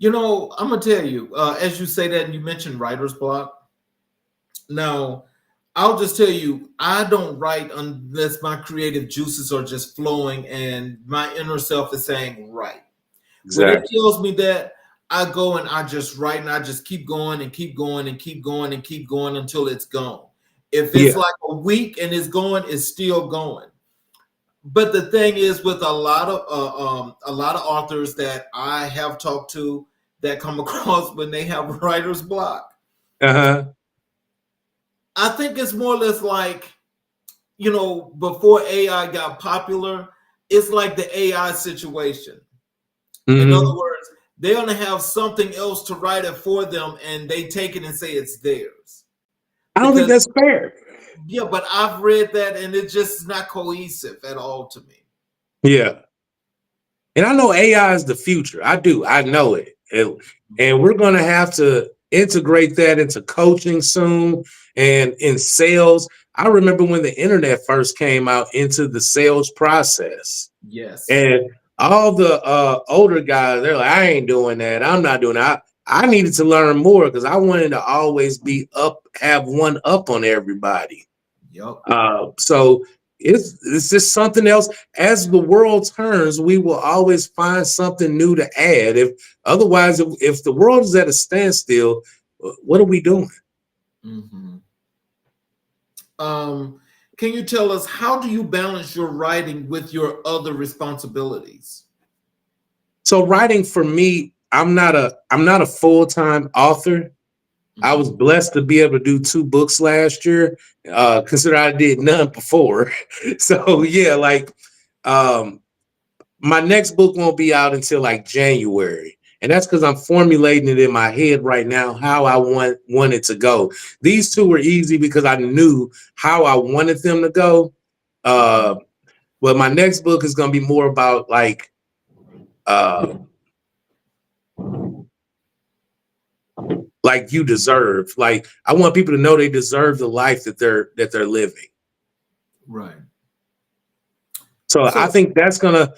I'm gonna tell you, as you say that, and you mentioned writer's block. Now, I'll just tell you, I don't write unless my creative juices are just flowing and my inner self is saying right. Exactly. When it tells me that, I go and I just write, and I just keep going and keep going and keep going and keep going until it's gone. If it's like a week and it's going, it's still going. But the thing is, with a lot of authors that I have talked to that come across when they have writer's block, I think it's more or less like, before AI got popular, it's like the AI situation. In other words, they're going to have something else to write it for them, and they take it and say it's theirs. I don't think that's fair. Yeah, but I've read that, and it's just not cohesive at all to me. Yeah. And I know AI is the future. I do. I know it. And we're going to have to integrate that into coaching soon and in sales. I remember when the internet first came out into the sales process. Yes. And all the older guys, they're like, I ain't doing that. I'm not doing that. I needed to learn more because I wanted to always be up, have one up on everybody. Yep. So it's just something else. As the world turns, we will always find something new to add. If the world is at a standstill, what are we doing? Mm-hmm. Can you tell us, how do you balance your writing with your other responsibilities? So writing for me, I'm not a full-time author. I was blessed to be able to do 2 books last year. Consider I did none before. So yeah, like my next book won't be out until like January. And that's because I'm formulating it in my head right now how I want it to go. These 2 were easy because I knew how I wanted them to go. But my next book is going to be more about like you deserve. Like I want people to know they deserve the life that they're living. Right. So I think that's gonna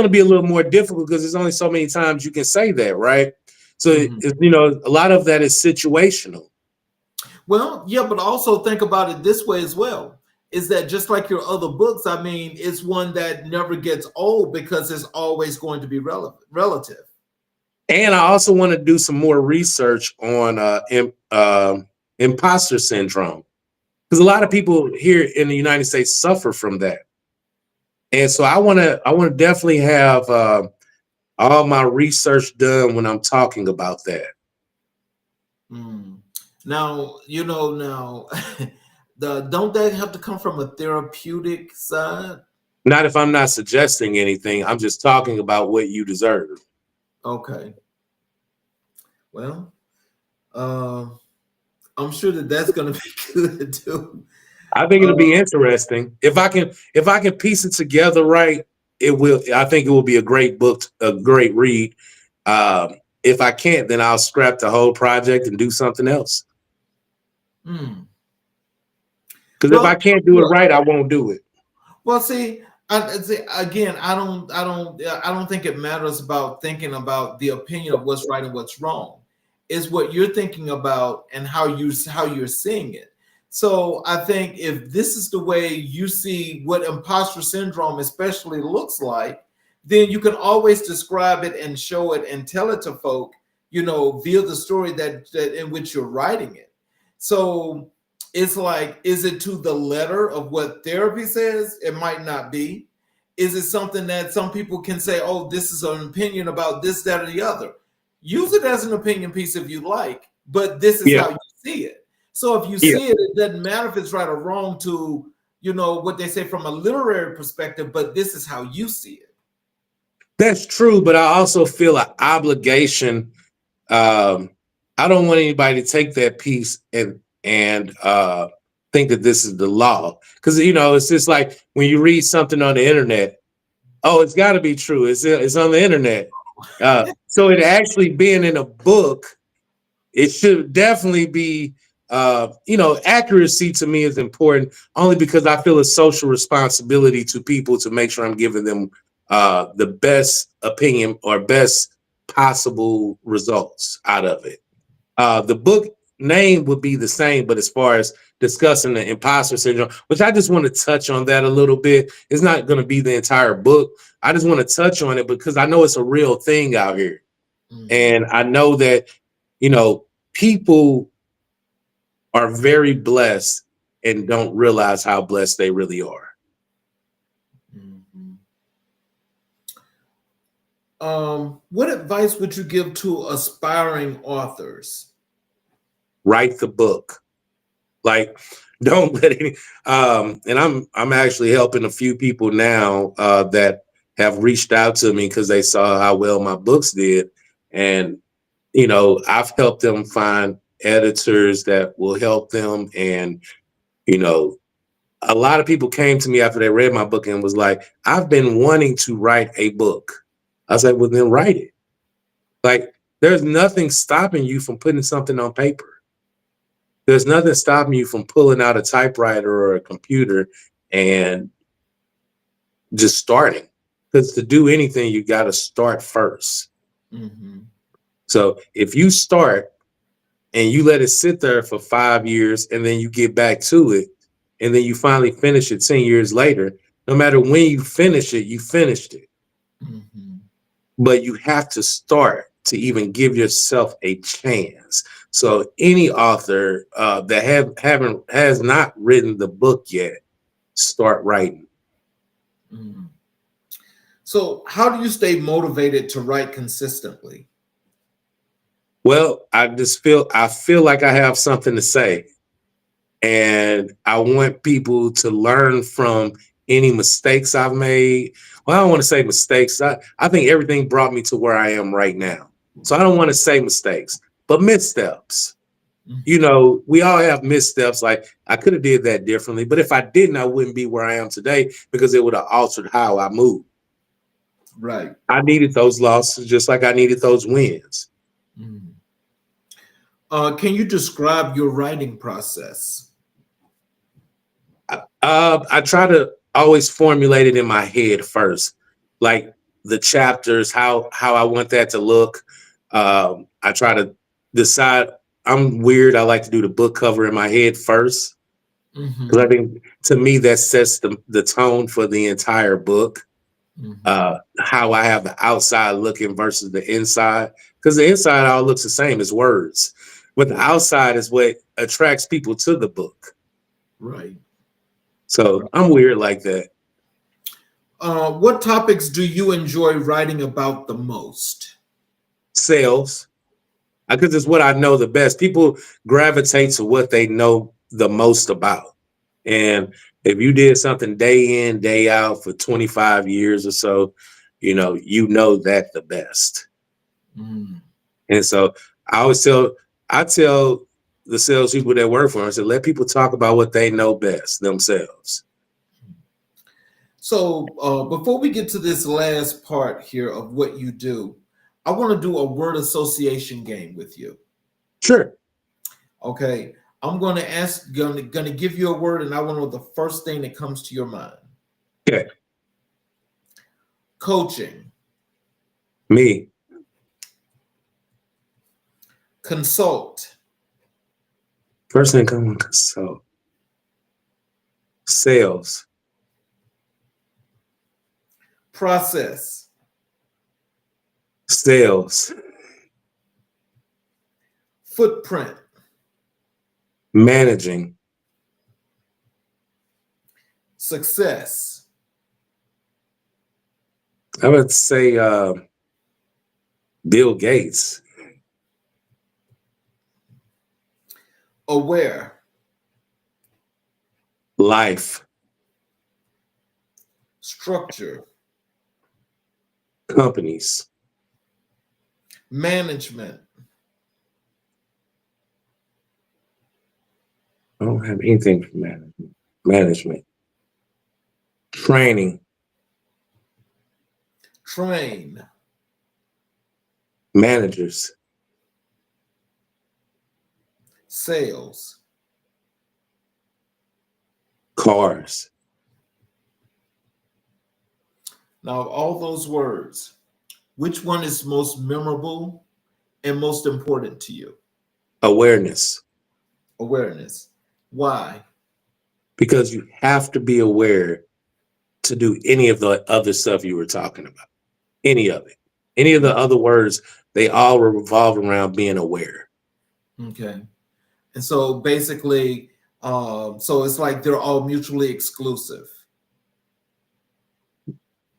be a little more difficult because there's only so many times you can say that, right? So a lot of that is situational. Well, yeah, but also think about it this way as well. Is that just like your other books? I mean, it's one that never gets old because it's always going to be relative. And I also want to do some more research on imposter syndrome because a lot of people here in the United States suffer from that. And so I want to definitely have all my research done when I'm talking about that. Now, don't that have to come from a therapeutic side? Not if I'm not suggesting anything. I'm just talking about what you deserve. Okay. Well, I'm sure that's going to be good too. I think it'll be interesting. If I can piece it together right, it will. I think it will be a great book, a great read. If I can't, then I'll scrap the whole project and do something else. Because if I can't do it right, I won't do it. Well, see, again, I don't think it matters about thinking about the opinion of what's right and what's wrong. It's what you're thinking about and how you're seeing it. So I think if this is the way you see what imposter syndrome especially looks like, then you can always describe it and show it and tell it to folk, via the story that in which you're writing it. So it's like, is it to the letter of what therapy says? It might not be. Is it something that some people can say, oh, this is an opinion about this, that, or the other? Use it as an opinion piece if you like, but this is how you see it. So if you see it, it doesn't matter if it's right or wrong to, what they say from a literary perspective, but this is how you see it. That's true, but I also feel an obligation. I don't want anybody to take that piece and think that this is the law. Because, it's just like when you read something on the internet, oh, it's got to be true. It's on the internet. So it actually being in a book, it should definitely be, accuracy to me is important only because I feel a social responsibility to people to make sure I'm giving them the best opinion or best possible results out of it. The book name would be the same, but as far as discussing the imposter syndrome, which I just want to touch on that a little bit, it's not going to be the entire book. I just want to touch on it because I know it's a real thing out here. And I know that, people are very blessed and don't realize how blessed they really are. What advice would you give to aspiring authors? Write the book. Like, don't let any. And I'm actually helping a few people now that have reached out to me because they saw how well my books did, and I've helped them find editors that will help them. And a lot of people came to me after they read my book and was like, I've been wanting to write a book. I said, well, then write it. Like, there's nothing stopping you from putting something on paper. There's nothing stopping you from pulling out a typewriter or a computer and just starting. Because to do anything, you got to start first. Mm-hmm. So if you start and you let it sit there for 5 years and then you get back to it and then you finally finish it 10 years later, no matter when you finish it, you finished it. Mm-hmm. But you have to start to even give yourself a chance. So any author that has not written the book yet, start writing. Mm-hmm. So how do you stay motivated to write consistently? Well, I feel like I have something to say. And I want people to learn from any mistakes I've made. Well, I don't want to say mistakes. I think everything brought me to where I am right now. So I don't want to say mistakes, but missteps. Mm-hmm. You know, we all have missteps. Like, I could have did that differently, but if I didn't, I wouldn't be where I am today because it would have altered how I moved. Right. I needed those losses just like I needed those wins. Mm-hmm. Can you describe your writing process? I try to always formulate it in my head first, like the chapters, how I want that to look. I try to decide. I'm weird. I like to do the book cover in my head first Mm-hmm. because I think to me that sets the tone for the entire book. Mm-hmm. How I have the outside looking versus the inside, because the inside all looks the same as words, but the outside is what attracts people to the book. Right. So I'm weird like that. What topics do you enjoy writing about the most? Sales, because it's what I know the best. People gravitate to what they know the most about. And if you did something day in, day out for 25 years or so, you know that the best. Mm. And so I tell the salespeople that work for them, I said, let people talk about what they know best themselves. So before we get to this last part here of what you do, I want to do a word association game with you. Sure. Okay. I'm going to give you a word, and I want to know the first thing that comes to your mind. Okay. Coaching. Me. Consult. First thing come on consult. Sales. Process. Sales. Footprint. Managing. Success. I would say Bill Gates. Aware. Life. Structure. Companies. Management. I don't have anything for management. Training. Train. Managers. Sales. Cars. Now, of all those words, which one is most memorable and most important to you? Awareness. Awareness. Why? Because you have to be aware to do any of the other stuff you were talking about. Any of it. Any of the other words, they all revolve around being aware. Okay. And so basically, so it's like they're all mutually exclusive.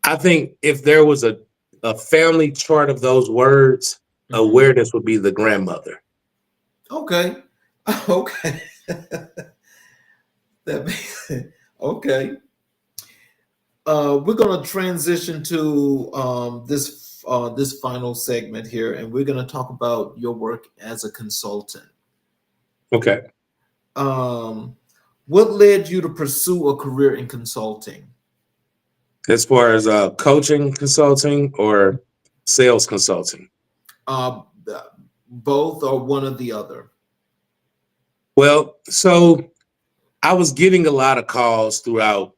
I think if there was a family chart of those words, awareness would be the grandmother. Okay. Okay. Okay. We're going to transition to this final segment here, and we're going to talk about your work as a consultant. Okay. What led you to pursue a career in consulting? As far as coaching, consulting, or sales consulting? Uh, both or one or the other? Well, so I was getting a lot of calls throughout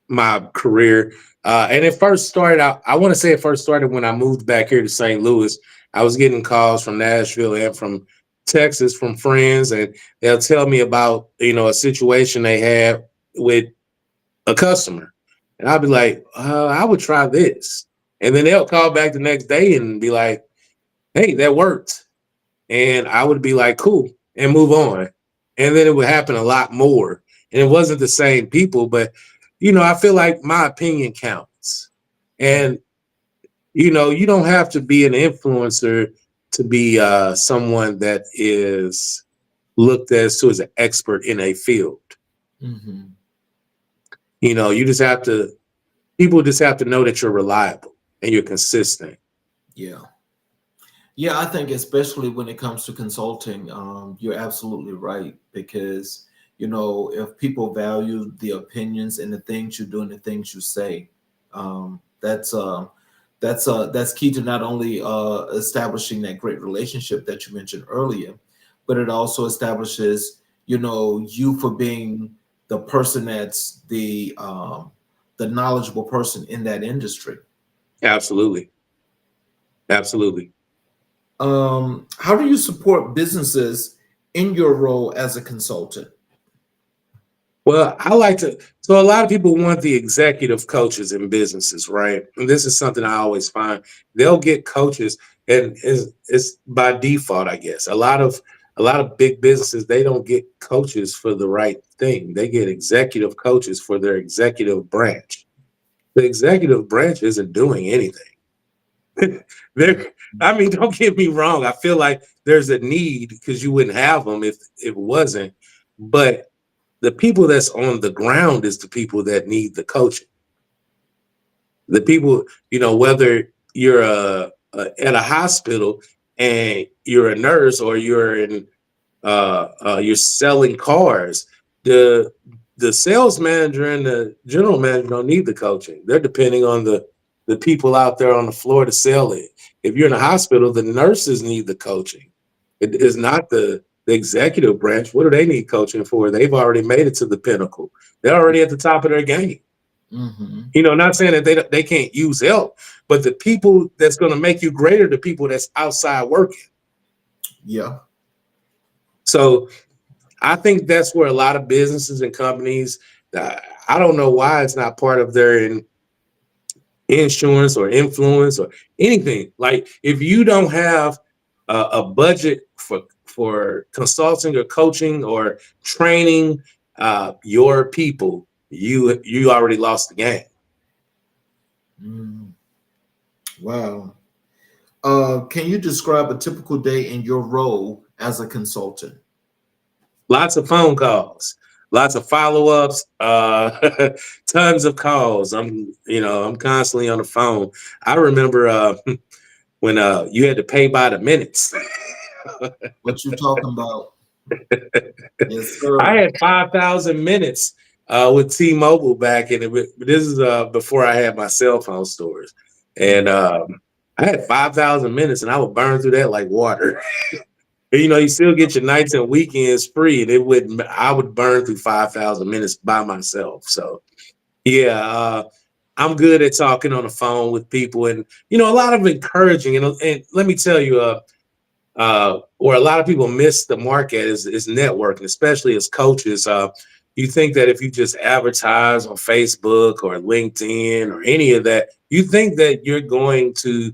my career. And it first started out, I want to say it first started when I moved back here to St. Louis. I was getting calls from Nashville and from Texas from friends, and they'll tell me about, a situation they had with a customer. And I'll be like, I would try this. And then they'll call back the next day and be like, hey, that worked. And I would be like, cool, and move on. And then it would happen a lot more. And it wasn't the same people, but I feel like my opinion counts. And you don't have to be an influencer to be someone that is looked as to as an expert in a field. Mm-hmm. You just have to, people just have to know that you're reliable and you're consistent. Yeah. Yeah, I think especially when it comes to consulting, you're absolutely right, because if people value the opinions and the things you do and the things you say, that's key to not only establishing that great relationship that you mentioned earlier, but it also establishes you for being the person that's the knowledgeable person in that industry. Absolutely. Absolutely. How do you support businesses in your role as a consultant? Well, I like to, so a lot of people want the executive coaches in businesses, right? And this is something I always find. They'll get coaches, and it's by default, I guess. A lot of big businesses, they don't get coaches for the right thing. They get executive coaches for their executive branch. The executive branch isn't doing anything. Don't get me wrong. I feel like there's a need, because you wouldn't have them if it wasn't. But the people that's on the ground is the people that need the coaching. The people, whether you're at a hospital and you're a nurse, or you're you're selling cars, the sales manager and the general manager don't need the coaching. They're depending on the people out there on the floor to sell it. If you're in a hospital, the nurses need the coaching. It is not the executive branch. What do they need coaching for? They've already made it to the pinnacle. They're already at the top of their game. Mm-hmm. Not saying that they can't use help, but the people that's going to make you greater, the people that's outside working. Yeah. So I think that's where a lot of businesses and companies, I don't know why it's not part of their insurance or influence or anything. Like, if you don't have a budget for consulting or coaching or training your people, you already lost the game. Wow. Can you describe a typical day in your role as a consultant? Lots of phone calls, lots of follow-ups, tons of calls. I'm constantly on the phone. I remember when you had to pay by the minutes. What you talking about? Yes, sir. I had 5,000 minutes with T-Mobile back in it. This is before I had my cell phone stores. And I had 5,000 minutes, and I would burn through that like water. You still get your nights and weekends free, and I would burn through 5,000 minutes by myself. So yeah, I'm good at talking on the phone with people, and a lot of encouraging. And let me tell you, where a lot of people miss the mark at is networking, especially as coaches. You think that if you just advertise on Facebook or LinkedIn or any of that, you think that you're going to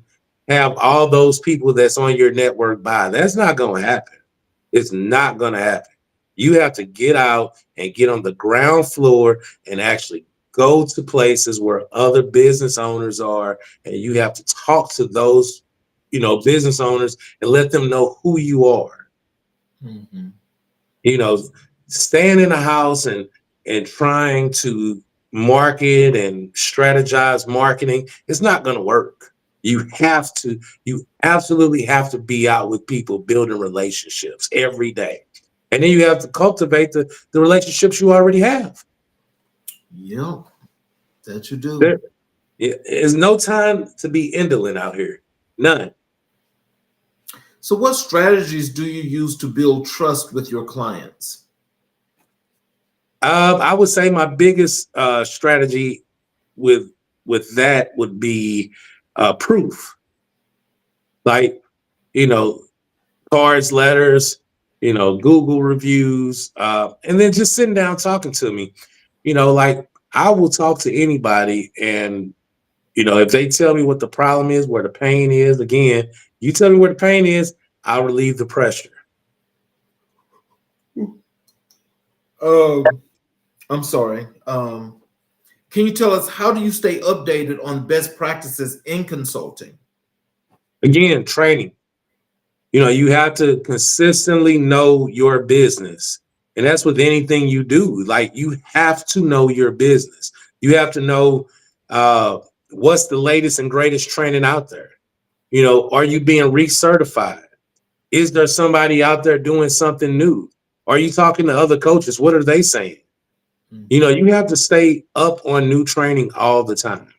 have all those people that's on your network buy. That's not going to happen. It's not going to happen. You have to get out and get on the ground floor and actually go to places where other business owners are, and you have to talk to those business owners and let them know who you are. Mm-hmm. Staying in the house and trying to market and strategize marketing, it's not going to work. You absolutely have to be out with people, building relationships every day. And then you have to cultivate the relationships you already have. Yep, that you do. There's no time to be indolent out here. None. So, what strategies do you use to build trust with your clients? I would say my biggest strategy with that would be proof. Like, you know, cards, letters, Google reviews, and then just sitting down talking to me. Like I will talk to anybody, and if they tell me what the problem is, where the pain is, again, you tell me where the pain is, I'll relieve the pressure. I'm sorry. Can you tell us, how do you stay updated on best practices in consulting? Again, training. You have to consistently know your business. And that's with anything you do. Like, you have to know your business. You have to know what's the latest and greatest training out there. Are you being recertified? Is there somebody out there doing something new? Are you talking to other coaches? What are they saying? You have to stay up on new training all the time.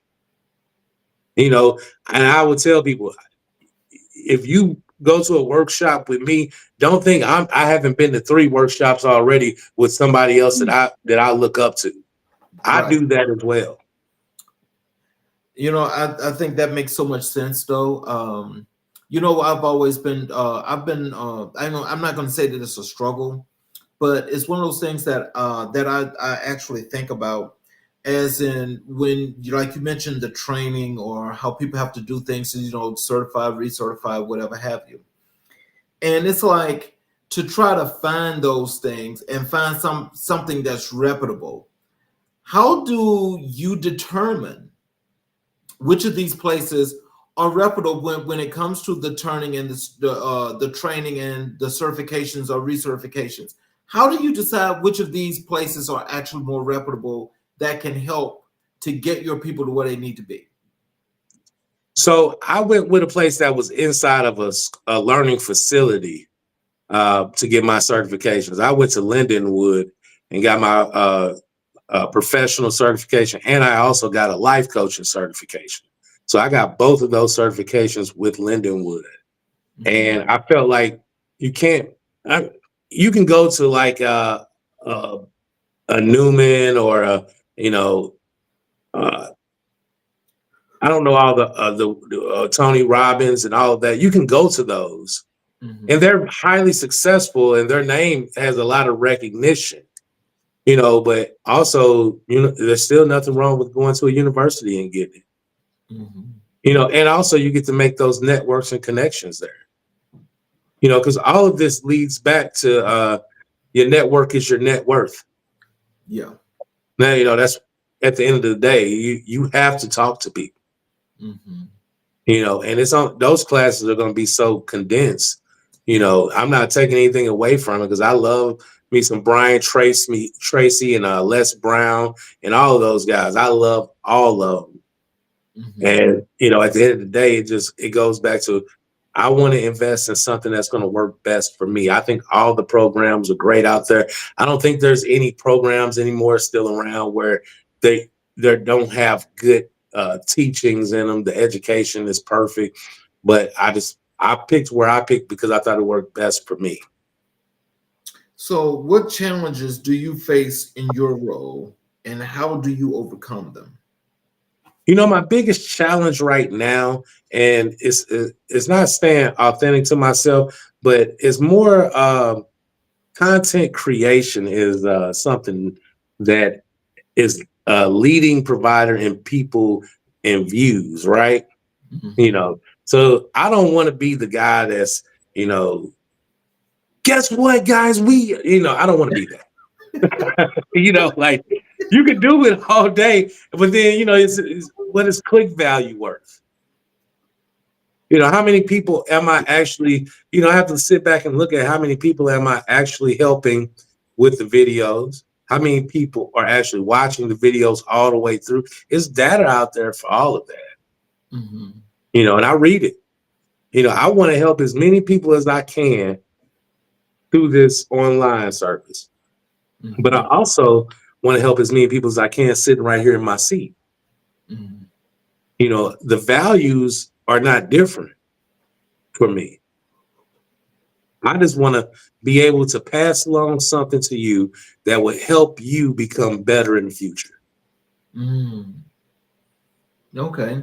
And I would tell people, if you go to a workshop with me, don't think I haven't been to 3 workshops already with somebody else that I look up to. I do that as well. I think that makes so much sense, though. I've always been, I know I'm not going to say that it's a struggle, but it's one of those things that I actually think about, as in when like you mentioned the training, or how people have to do things to, certify, recertify, whatever have you. And it's like, to try to find those things and find something that's reputable. How do you determine which of these places are reputable when it comes to the turning and the training and the certifications or recertifications? How do you decide which of these places are actually more reputable that can help to get your people to where they need to be? So I went with a place that was inside of a learning facility to get my certifications. I went to Lindenwood and got my professional certification, and I also got a life coaching certification. So I got both of those certifications with Lindenwood. And I felt like you can go to like a Newman or I don't know, all the Tony Robbins and all of that. You can go to those, and they're highly successful, and their name has a lot of recognition. But also, there's still nothing wrong with going to a university and getting it. And also you get to make those networks and connections there. Because all of this leads back to your network is your net worth. Yeah. Now, that's at the end of the day, you have to talk to people. And it's on those classes are going to be so condensed. I'm not taking anything away from it, because I love me some Brian Tracy and Les Brown and all of those guys. I love all of them. And at the end of the day, it goes back to, I want to invest in something that's going to work best for me. I think all the programs are great out there. I don't think there's any programs anymore still around where they don't have good teachings in them. The education is perfect, but I picked where I picked because I thought it worked best for me. So what challenges do you face in your role, and how do you overcome them? My biggest challenge right now, and it's not staying authentic to myself, but it's more content creation is something that is a leading provider in people and views, right? So I don't want to be the guy that's, guess what, guys? I don't want to be that. Like, you can do it all day, but then, it's what is click value worth? How many people am I actually, I have to sit back and look at how many people am I actually helping with the videos? How many people are actually watching the videos all the way through? There's data out there for all of that. And I read it. I want to help as many people as I can through this online service. But I also want to help as many people as I can sitting right here in my seat. You know, the values are not different for me. I just want to be able to pass along something to you that would help you become better in the future. Mm, okay.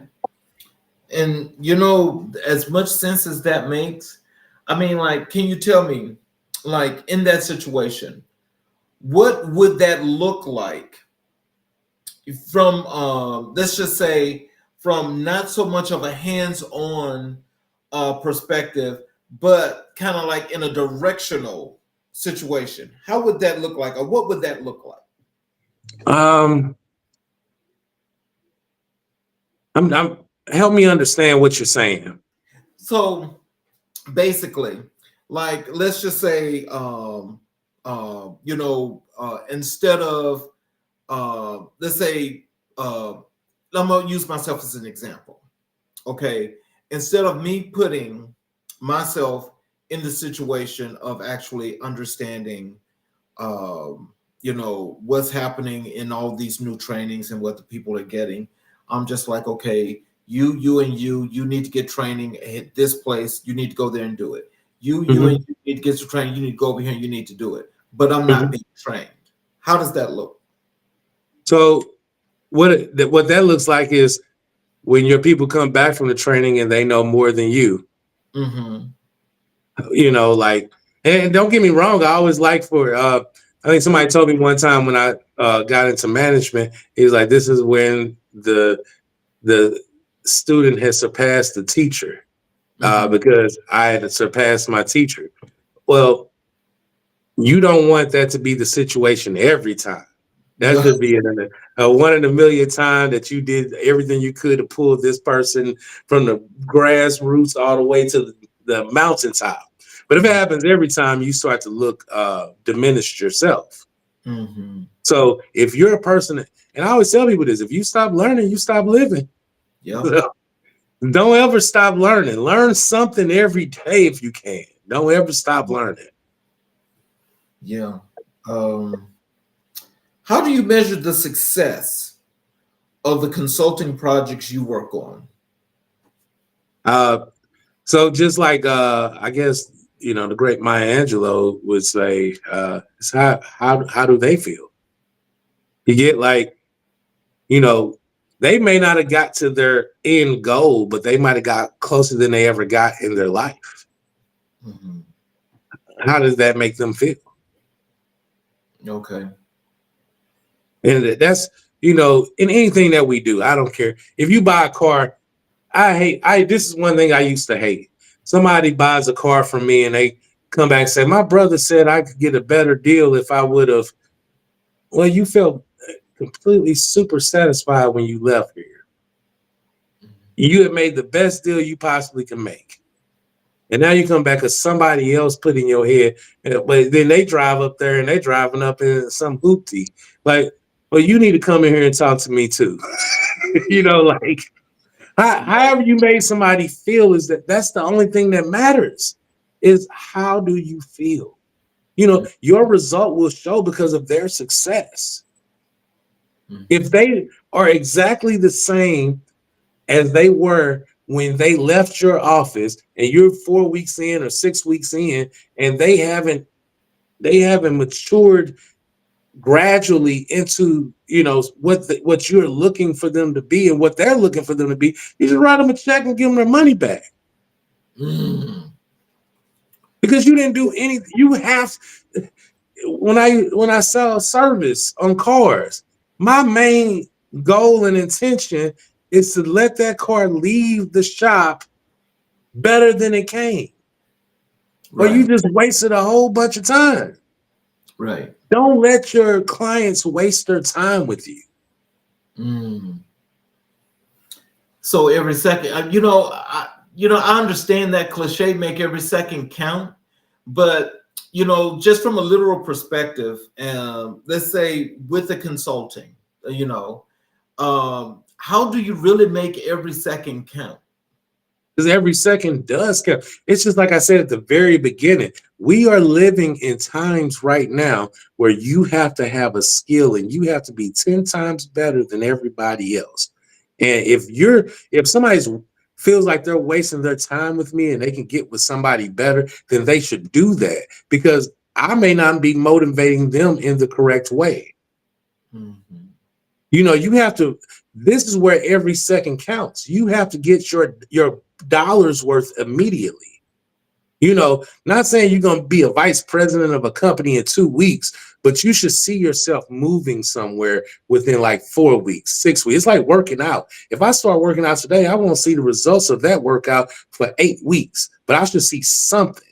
And you know, as much sense as that makes, I mean, like, can you tell me, like, in that situation, what would that look like from, let's just say, from not so much of a hands-on perspective, but kind of like in a directional situation? How would that look like, or what would that look like? Um, I'm help me understand what you're saying. So basically, like, let's just say, instead of, let's say, I'm gonna use myself as an example. Okay, instead of me putting myself in the situation of actually understanding, what's happening in all these new trainings and what the people are getting, I'm just like, okay, you need to get training at this place. You need to go there and do it. You Mhm, and you need to get some training. You need to go over here and you need to do it. But I'm not mhm. being trained. How does that look? So what that looks like is when your people come back from the training and they know more than you. Mm-hmm. You know, like, and don't get me wrong, I always like for I think somebody told me one time when I got into management, he was like, this is when the student has surpassed the teacher, Mm-hmm. because I had surpassed my teacher. Well, you don't want that to be the situation every time. That Yeah. should be a one in a million time that you did everything you could to pull this person from the grassroots all the way to the mountaintop. But if it happens every time, you start to look diminished yourself. Mm-hmm. So if you're a person, and I always tell people this, if you stop learning, you stop living. Yep. So don't ever stop learning. Learn something every day if you can. Don't ever stop learning. Yeah. Um, how do you measure the success of the consulting projects you work on? Uh, So just like I guess the great Maya Angelou would say, it's how do they feel? You get like, you know, they may not have got to their end goal, but they might have got closer than they ever got in their life. Mm-hmm. How does that make them feel? Okay. And that's, in anything that we do, I don't care. If you buy a car, this is one thing I used to hate. Somebody buys a car from me and they come back and say, my brother said I could get a better deal if I would have. Well, you felt completely super satisfied when you left here. You have made the best deal you possibly can make. And now you come back because somebody else put in your head, but then they drive up there and they driving up in some hoopty. Like, well, you need to come in here and talk to me too. Like, however you made somebody feel is that's the only thing that matters is how do you feel? Your result will show because of their success. Mm-hmm. If they are exactly the same as they were when they left your office and you're 4 weeks in or 6 weeks in and they haven't matured gradually into what you're looking for them to be and what they're looking for them to be, you just write them a check and give them their money back. Mm-hmm. Because you didn't do anything. You have when I sell service on cars, my main goal and intention is to let that car leave the shop better than it came. Or you Right. just wasted a whole bunch of time. Right. Don't let your clients waste their time with you. Mm. So every second, I understand that cliche, make every second count, but just from a literal perspective, let's say with the consulting, how do you really make every second count? Because every second does count. It's just like I said at the very beginning. We are living in times right now where you have to have a skill and you have to be 10 times better than everybody else. And if somebody's feels like they're wasting their time with me and they can get with somebody better, then they should do that, because I may not be motivating them in the correct way. Mhm. You know, you have to, this is where every second counts. You have to get your dollars worth immediately. You know, not saying you're going to be a vice president of a company in 2 weeks, but you should see yourself moving somewhere within like 4 weeks, 6 weeks. It's like working out. If I start working out today, I won't see the results of that workout for 8 weeks, but I should see something.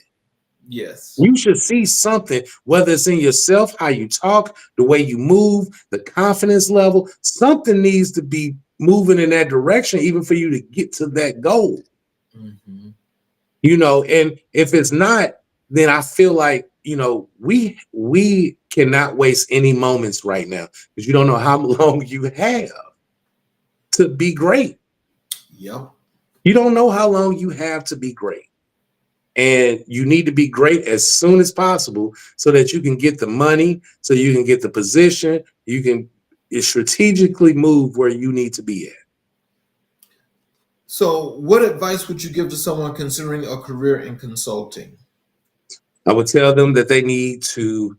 Yes. You should see something, whether it's in yourself, how you talk, the way you move, the confidence level. Something needs to be moving in that direction, even for you to get to that goal. Mhm. You know, and if it's not, then I feel like, you know, we cannot waste any moments right now, because you don't know how long you have to be great. Yep. You don't know how long you have to be great. And you need to be great as soon as possible so that you can get the money, so you can get the position, you can strategically move where you need to be at. So, what advice would you give to someone considering a career in consulting? I would tell them that they need to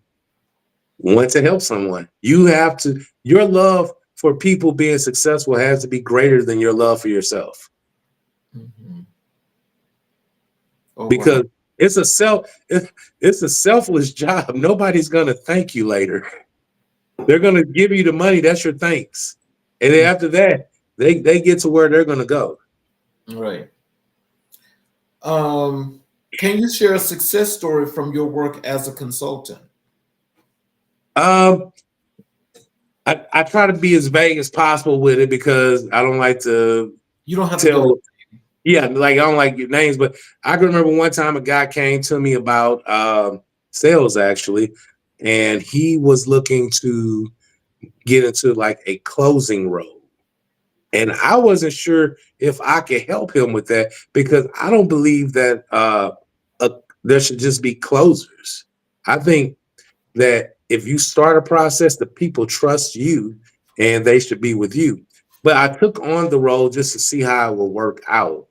want to help someone. You have to, your love for people being successful has to be greater than your love for yourself. Mhm. All Because right. it's a selfless job. Nobody's gonna thank you later. They're gonna give you the money. That's your thanks. And then after that, they get to where they're gonna go. All right. Can you share a success story from your work as a consultant? Um, I try to be as vague as possible with it, because I don't like to You don't have to go. tell. Yeah, like I don't like your names, but I can remember one time a guy came to me about sales actually, and he was looking to get into like a closing role. And I wasn't sure if I could help him with that, because I don't believe that there should just be closers. I think that if you start a process, the people trust you and they should be with you. But I took on the role just to see how it will work out.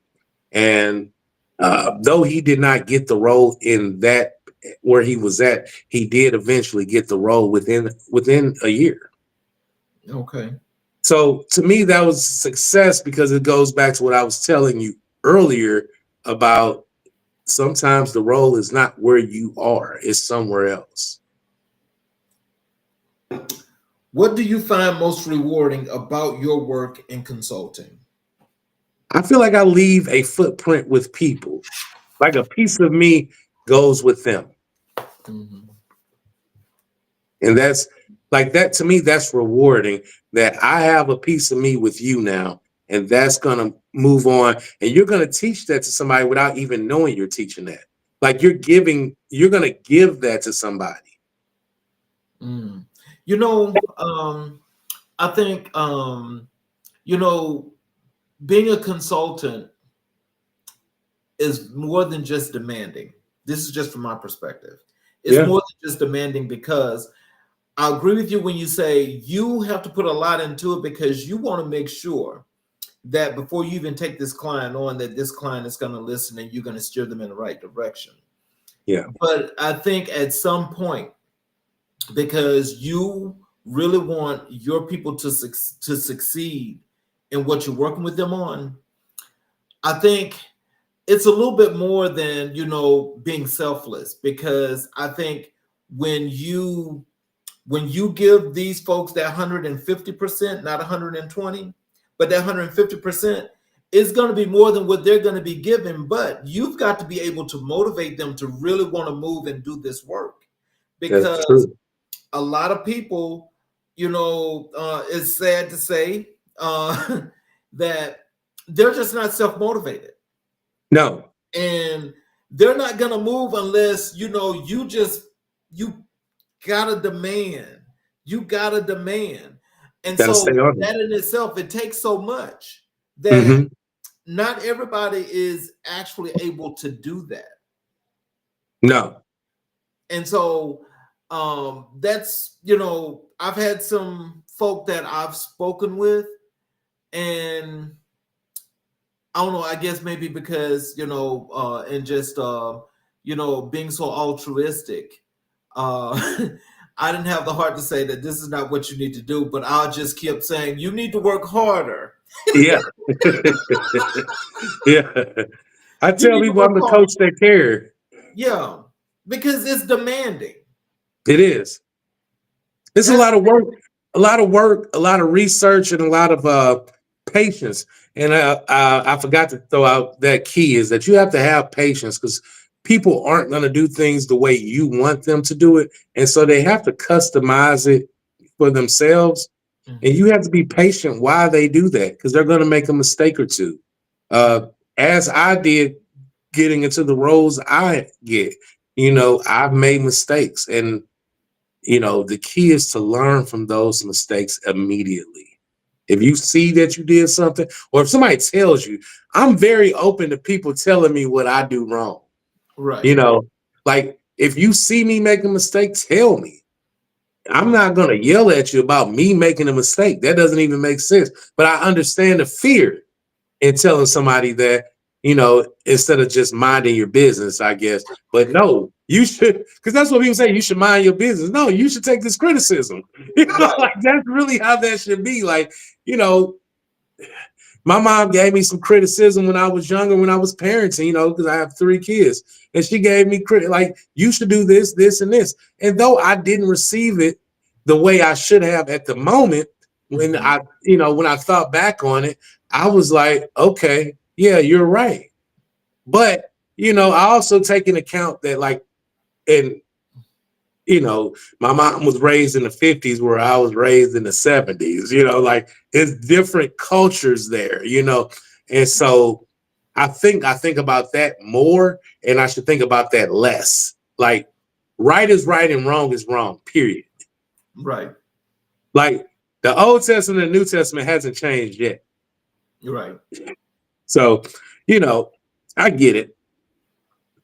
And though he did not get the role in that where he was at, he did eventually get the role within a year. Okay. So to me, that was a success, because it goes back to what I was telling you earlier about sometimes the role is not where you are, it's somewhere else. What do you find most rewarding about your work in consulting? I feel like I leave a footprint with people, like a piece of me goes with them. Mhm. And that's like that to me, that's rewarding, that I have a piece of me with you now, and that's gonna move on. And you're gonna teach that to somebody without even knowing you're teaching that. Like you're gonna give that to somebody. Mm. You know, I think you know, being a consultant is more than just demanding. This is just from my perspective. It's Yeah, more than just demanding, because I agree with you when you say you have to put a lot into it, because you want to make sure that before you even take this client on, that this client is going to listen and you're going to steer them in the right direction. yeah, But I think at some point, because you really want your people to succeed in what you're working with them on, I think it's a little bit more than, being selfless, because I think when you give these folks that 150%, not 120, but that 150% is going to be more than what they're going to be given. But you've got to be able to motivate them to really want to move and do this work, that's because true. a lot of people, it's sad to say, that they're just not self-motivated, No, and they're not going to move unless, you gotta demand. You gotta demand. And gotta stay so on it. that in itself, it takes so much that Hmm. not everybody is actually able to do that. No, And so that's, I've had some folk that I've spoken with, And I don't know, I guess maybe because, and just, being so altruistic, uh, I didn't have the heart to say that this is not what you need to do, but I just kept saying, you need to work harder. Yeah. Yeah. I You tell need to people work I'm the harder. coach that care. Yeah, because it's demanding. It is. It's a That's lot of work, a lot of research, and a lot of patience. And I forgot to throw out that key is that you have to have patience because people aren't going to do things the way you want them to do it. And so they have to customize it for themselves. And you have to be patient while they do that because they're going to make a mistake or two. Uh, as I did getting into the roles I get, I've made mistakes. And the key is to learn from those mistakes immediately. If you see that you did something, or if somebody tells you, I'm very open to people telling me what I do wrong. right. You know, like if you see me make a mistake, tell me. I'm not going to yell at you about me making a mistake. That doesn't even make sense. But I understand the fear in telling somebody that, instead of just minding your business, I guess. But no, you should, because that's what people say, you should mind your business. No, you should take this criticism. Right. Like that's really how that should be. Like, my mom gave me some criticism when I was younger, when I was parenting, because I have 3 kids. And she gave me like, you should do this, this, and this. And though I didn't receive it the way I should have at the moment, when when I thought back on it, I was like, okay, yeah, you're right. But, I also take into account that like, and my mom was raised in the 50s where I was raised in the 70s, like it's different cultures there, And so I think about that more and I should think about that less. Like right is right and wrong is wrong, period. Right. Like the Old Testament and New Testament hasn't changed yet. Right. So, I get it.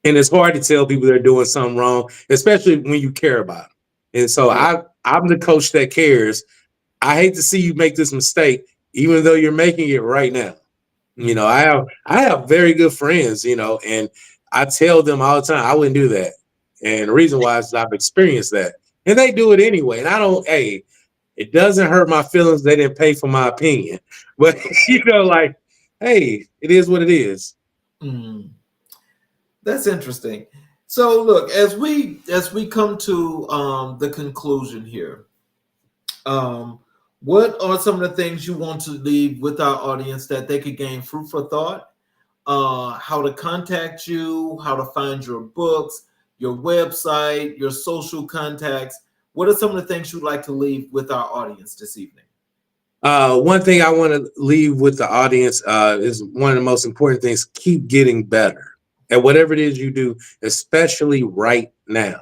And it's hard to tell people they're doing something wrong, especially when you care about them. And so Yeah. I'm the coach that cares. I hate to see you make this mistake, even though you're making it right now. I have very good friends, and I tell them all the time I wouldn't do that. And the reason why is I've experienced that. And they do it anyway. And I don't, hey, it doesn't hurt my feelings. They didn't pay for my opinion. But like, hey, it is what it is. Mm. That's interesting. So look, as we come to the conclusion here, um, what are some of the things you want to leave with our audience that they could gain fruit for thought? How to contact you, how to find your books, your website, your social contacts. What are some of the things you'd like to leave with our audience this evening? One thing I want to leave with the audience is one of the most important things: keep getting better at whatever it is you do, especially right now.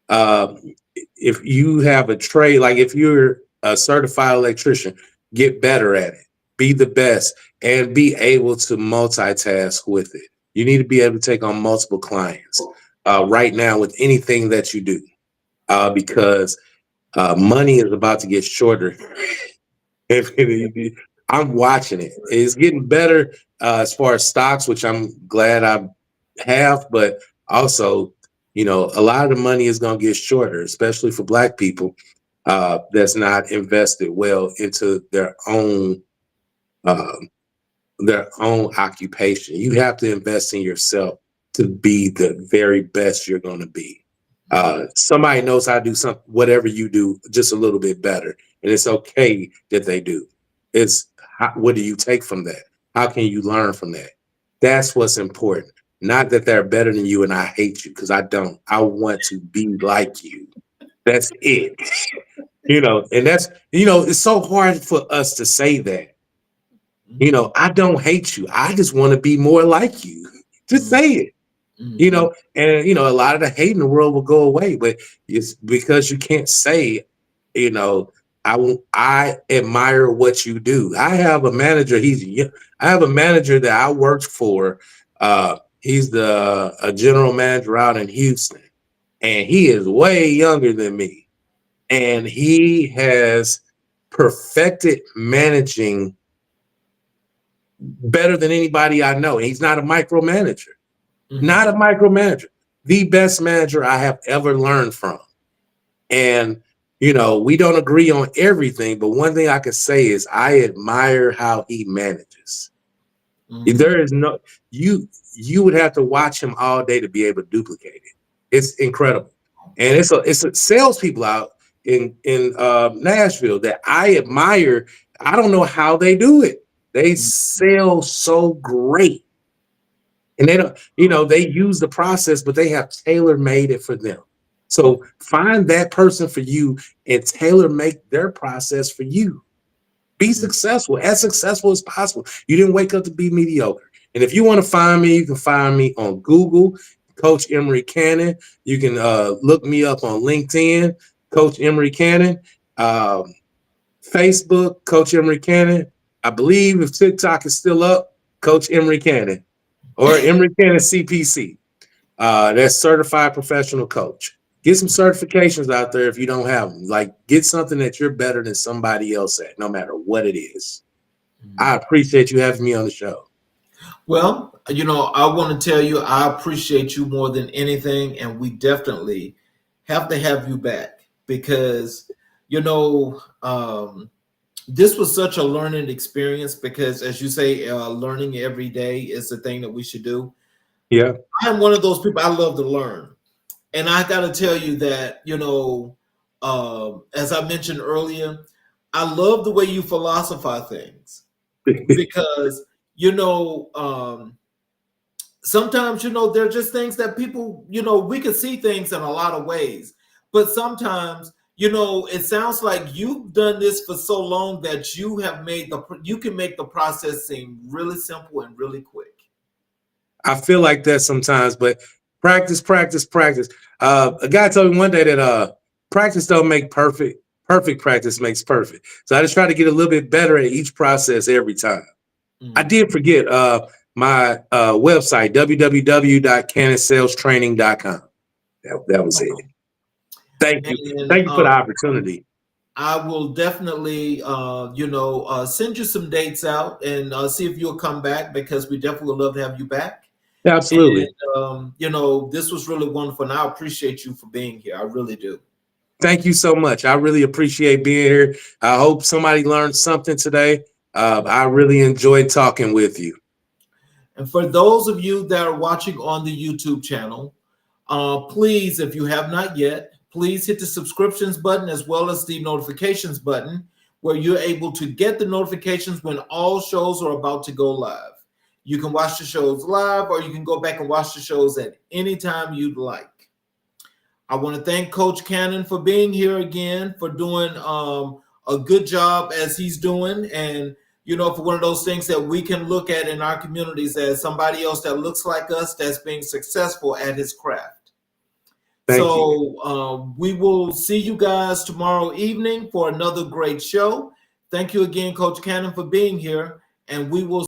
Um, if you have a trade, like if you're a certified electrician, get better at it, be the best, and be able to multitask with it. You need to be able to take on multiple clients right now with anything that you do, because money is about to get shorter. I'm watching it. It's getting better as far as stocks, which I'm glad I have, but also, a lot of the money is going to get shorter, especially for Black people that's not invested well into um, their own occupation. You have to invest in yourself to be the very best you're going to be. Somebody knows how to do something, whatever you do, just a little bit better, and it's okay that they do. It's what do you take from that? How can you learn from that? That's what's important. Not that they're better than you and I hate you, because I don't. I want to be like you. That's it. And that's, it's so hard for us to say that. I don't hate you. I just want to be more like you. Just say it. And a lot of the hate in the world will go away, but it's because you can't say, I admire what you do. I have a manager. I have a manager that I worked for. He's a general manager out in Houston, and he is way younger than me, and he has perfected managing better than anybody I know. He's not a micromanager. Mm-hmm. Not a micromanager. The best manager I have ever learned from. And, you know, we don't agree on everything, but one thing I can say is I admire how he manages. Mm-hmm. There is no, you would have to watch him all day to be able to duplicate it. It's incredible. And it's a salespeople out in Nashville that I admire. I don't know how they do it. They sell so great. And they don't, you know, they use the process, but they have tailor-made it for them. So find that person for you and tailor-make their process for you. Be successful as possible. You didn't wake up to be mediocre. And if you want to find me, you can find me on Google, Coach Emery Cannon. You can look me up on LinkedIn, Coach Emery Cannon. Facebook, Coach Emery Cannon. I believe if TikTok is still up, Coach Emery Cannon or Emery Cannon CPC. That's Certified Professional Coach. Get some certifications out there if you don't have them. Like, get something that you're better than somebody else at, no matter what it is. I appreciate you having me on the show. Well, you know, I want to tell you, I appreciate you more than anything, and we definitely have to have you back because, you know, this was such a learning experience because, as you say, learning every day is the thing that we should do. Yeah. I'm one of those people, I love to learn. And I got to tell you that, you know, as I mentioned earlier, I love the way you philosophize things because, you know, sometimes, you know, they're just things that people, you know, we can see things in a lot of ways, but sometimes, you know, it sounds like you've done this for so long that you can make the process seem really simple and really quick. I feel like that sometimes, but practice. A guy told me one day that practice don't make perfect. Perfect practice makes perfect. So I just try to get a little bit better at each process every time. I did forget my website, www.cannonsalestraining.com. That was it. Thank you. Thank you for the opportunity. I will definitely, you know, send you some dates out and see if you'll come back because we definitely would love to have you back. Absolutely. And, you know, this was really wonderful. And I appreciate you for being here. I really do. Thank you so much. I really appreciate being here. I hope somebody learned something today. I really enjoyed talking with you. And for those of you that are watching on the YouTube channel, please, if you have not yet, please hit the subscriptions button as well as the notifications button where you're able to get the notifications when all shows are about to go live. You can watch the shows live or you can go back and watch the shows at any time you'd like. I want to thank Coach Cannon for being here again, for doing a good job as he's doing. And, you know, for one of those things that we can look at in our communities as somebody else that looks like us that's being successful at his craft. Thank you. We will see you guys tomorrow evening for another great show. Thank you again, Coach Cannon, for being here. And we will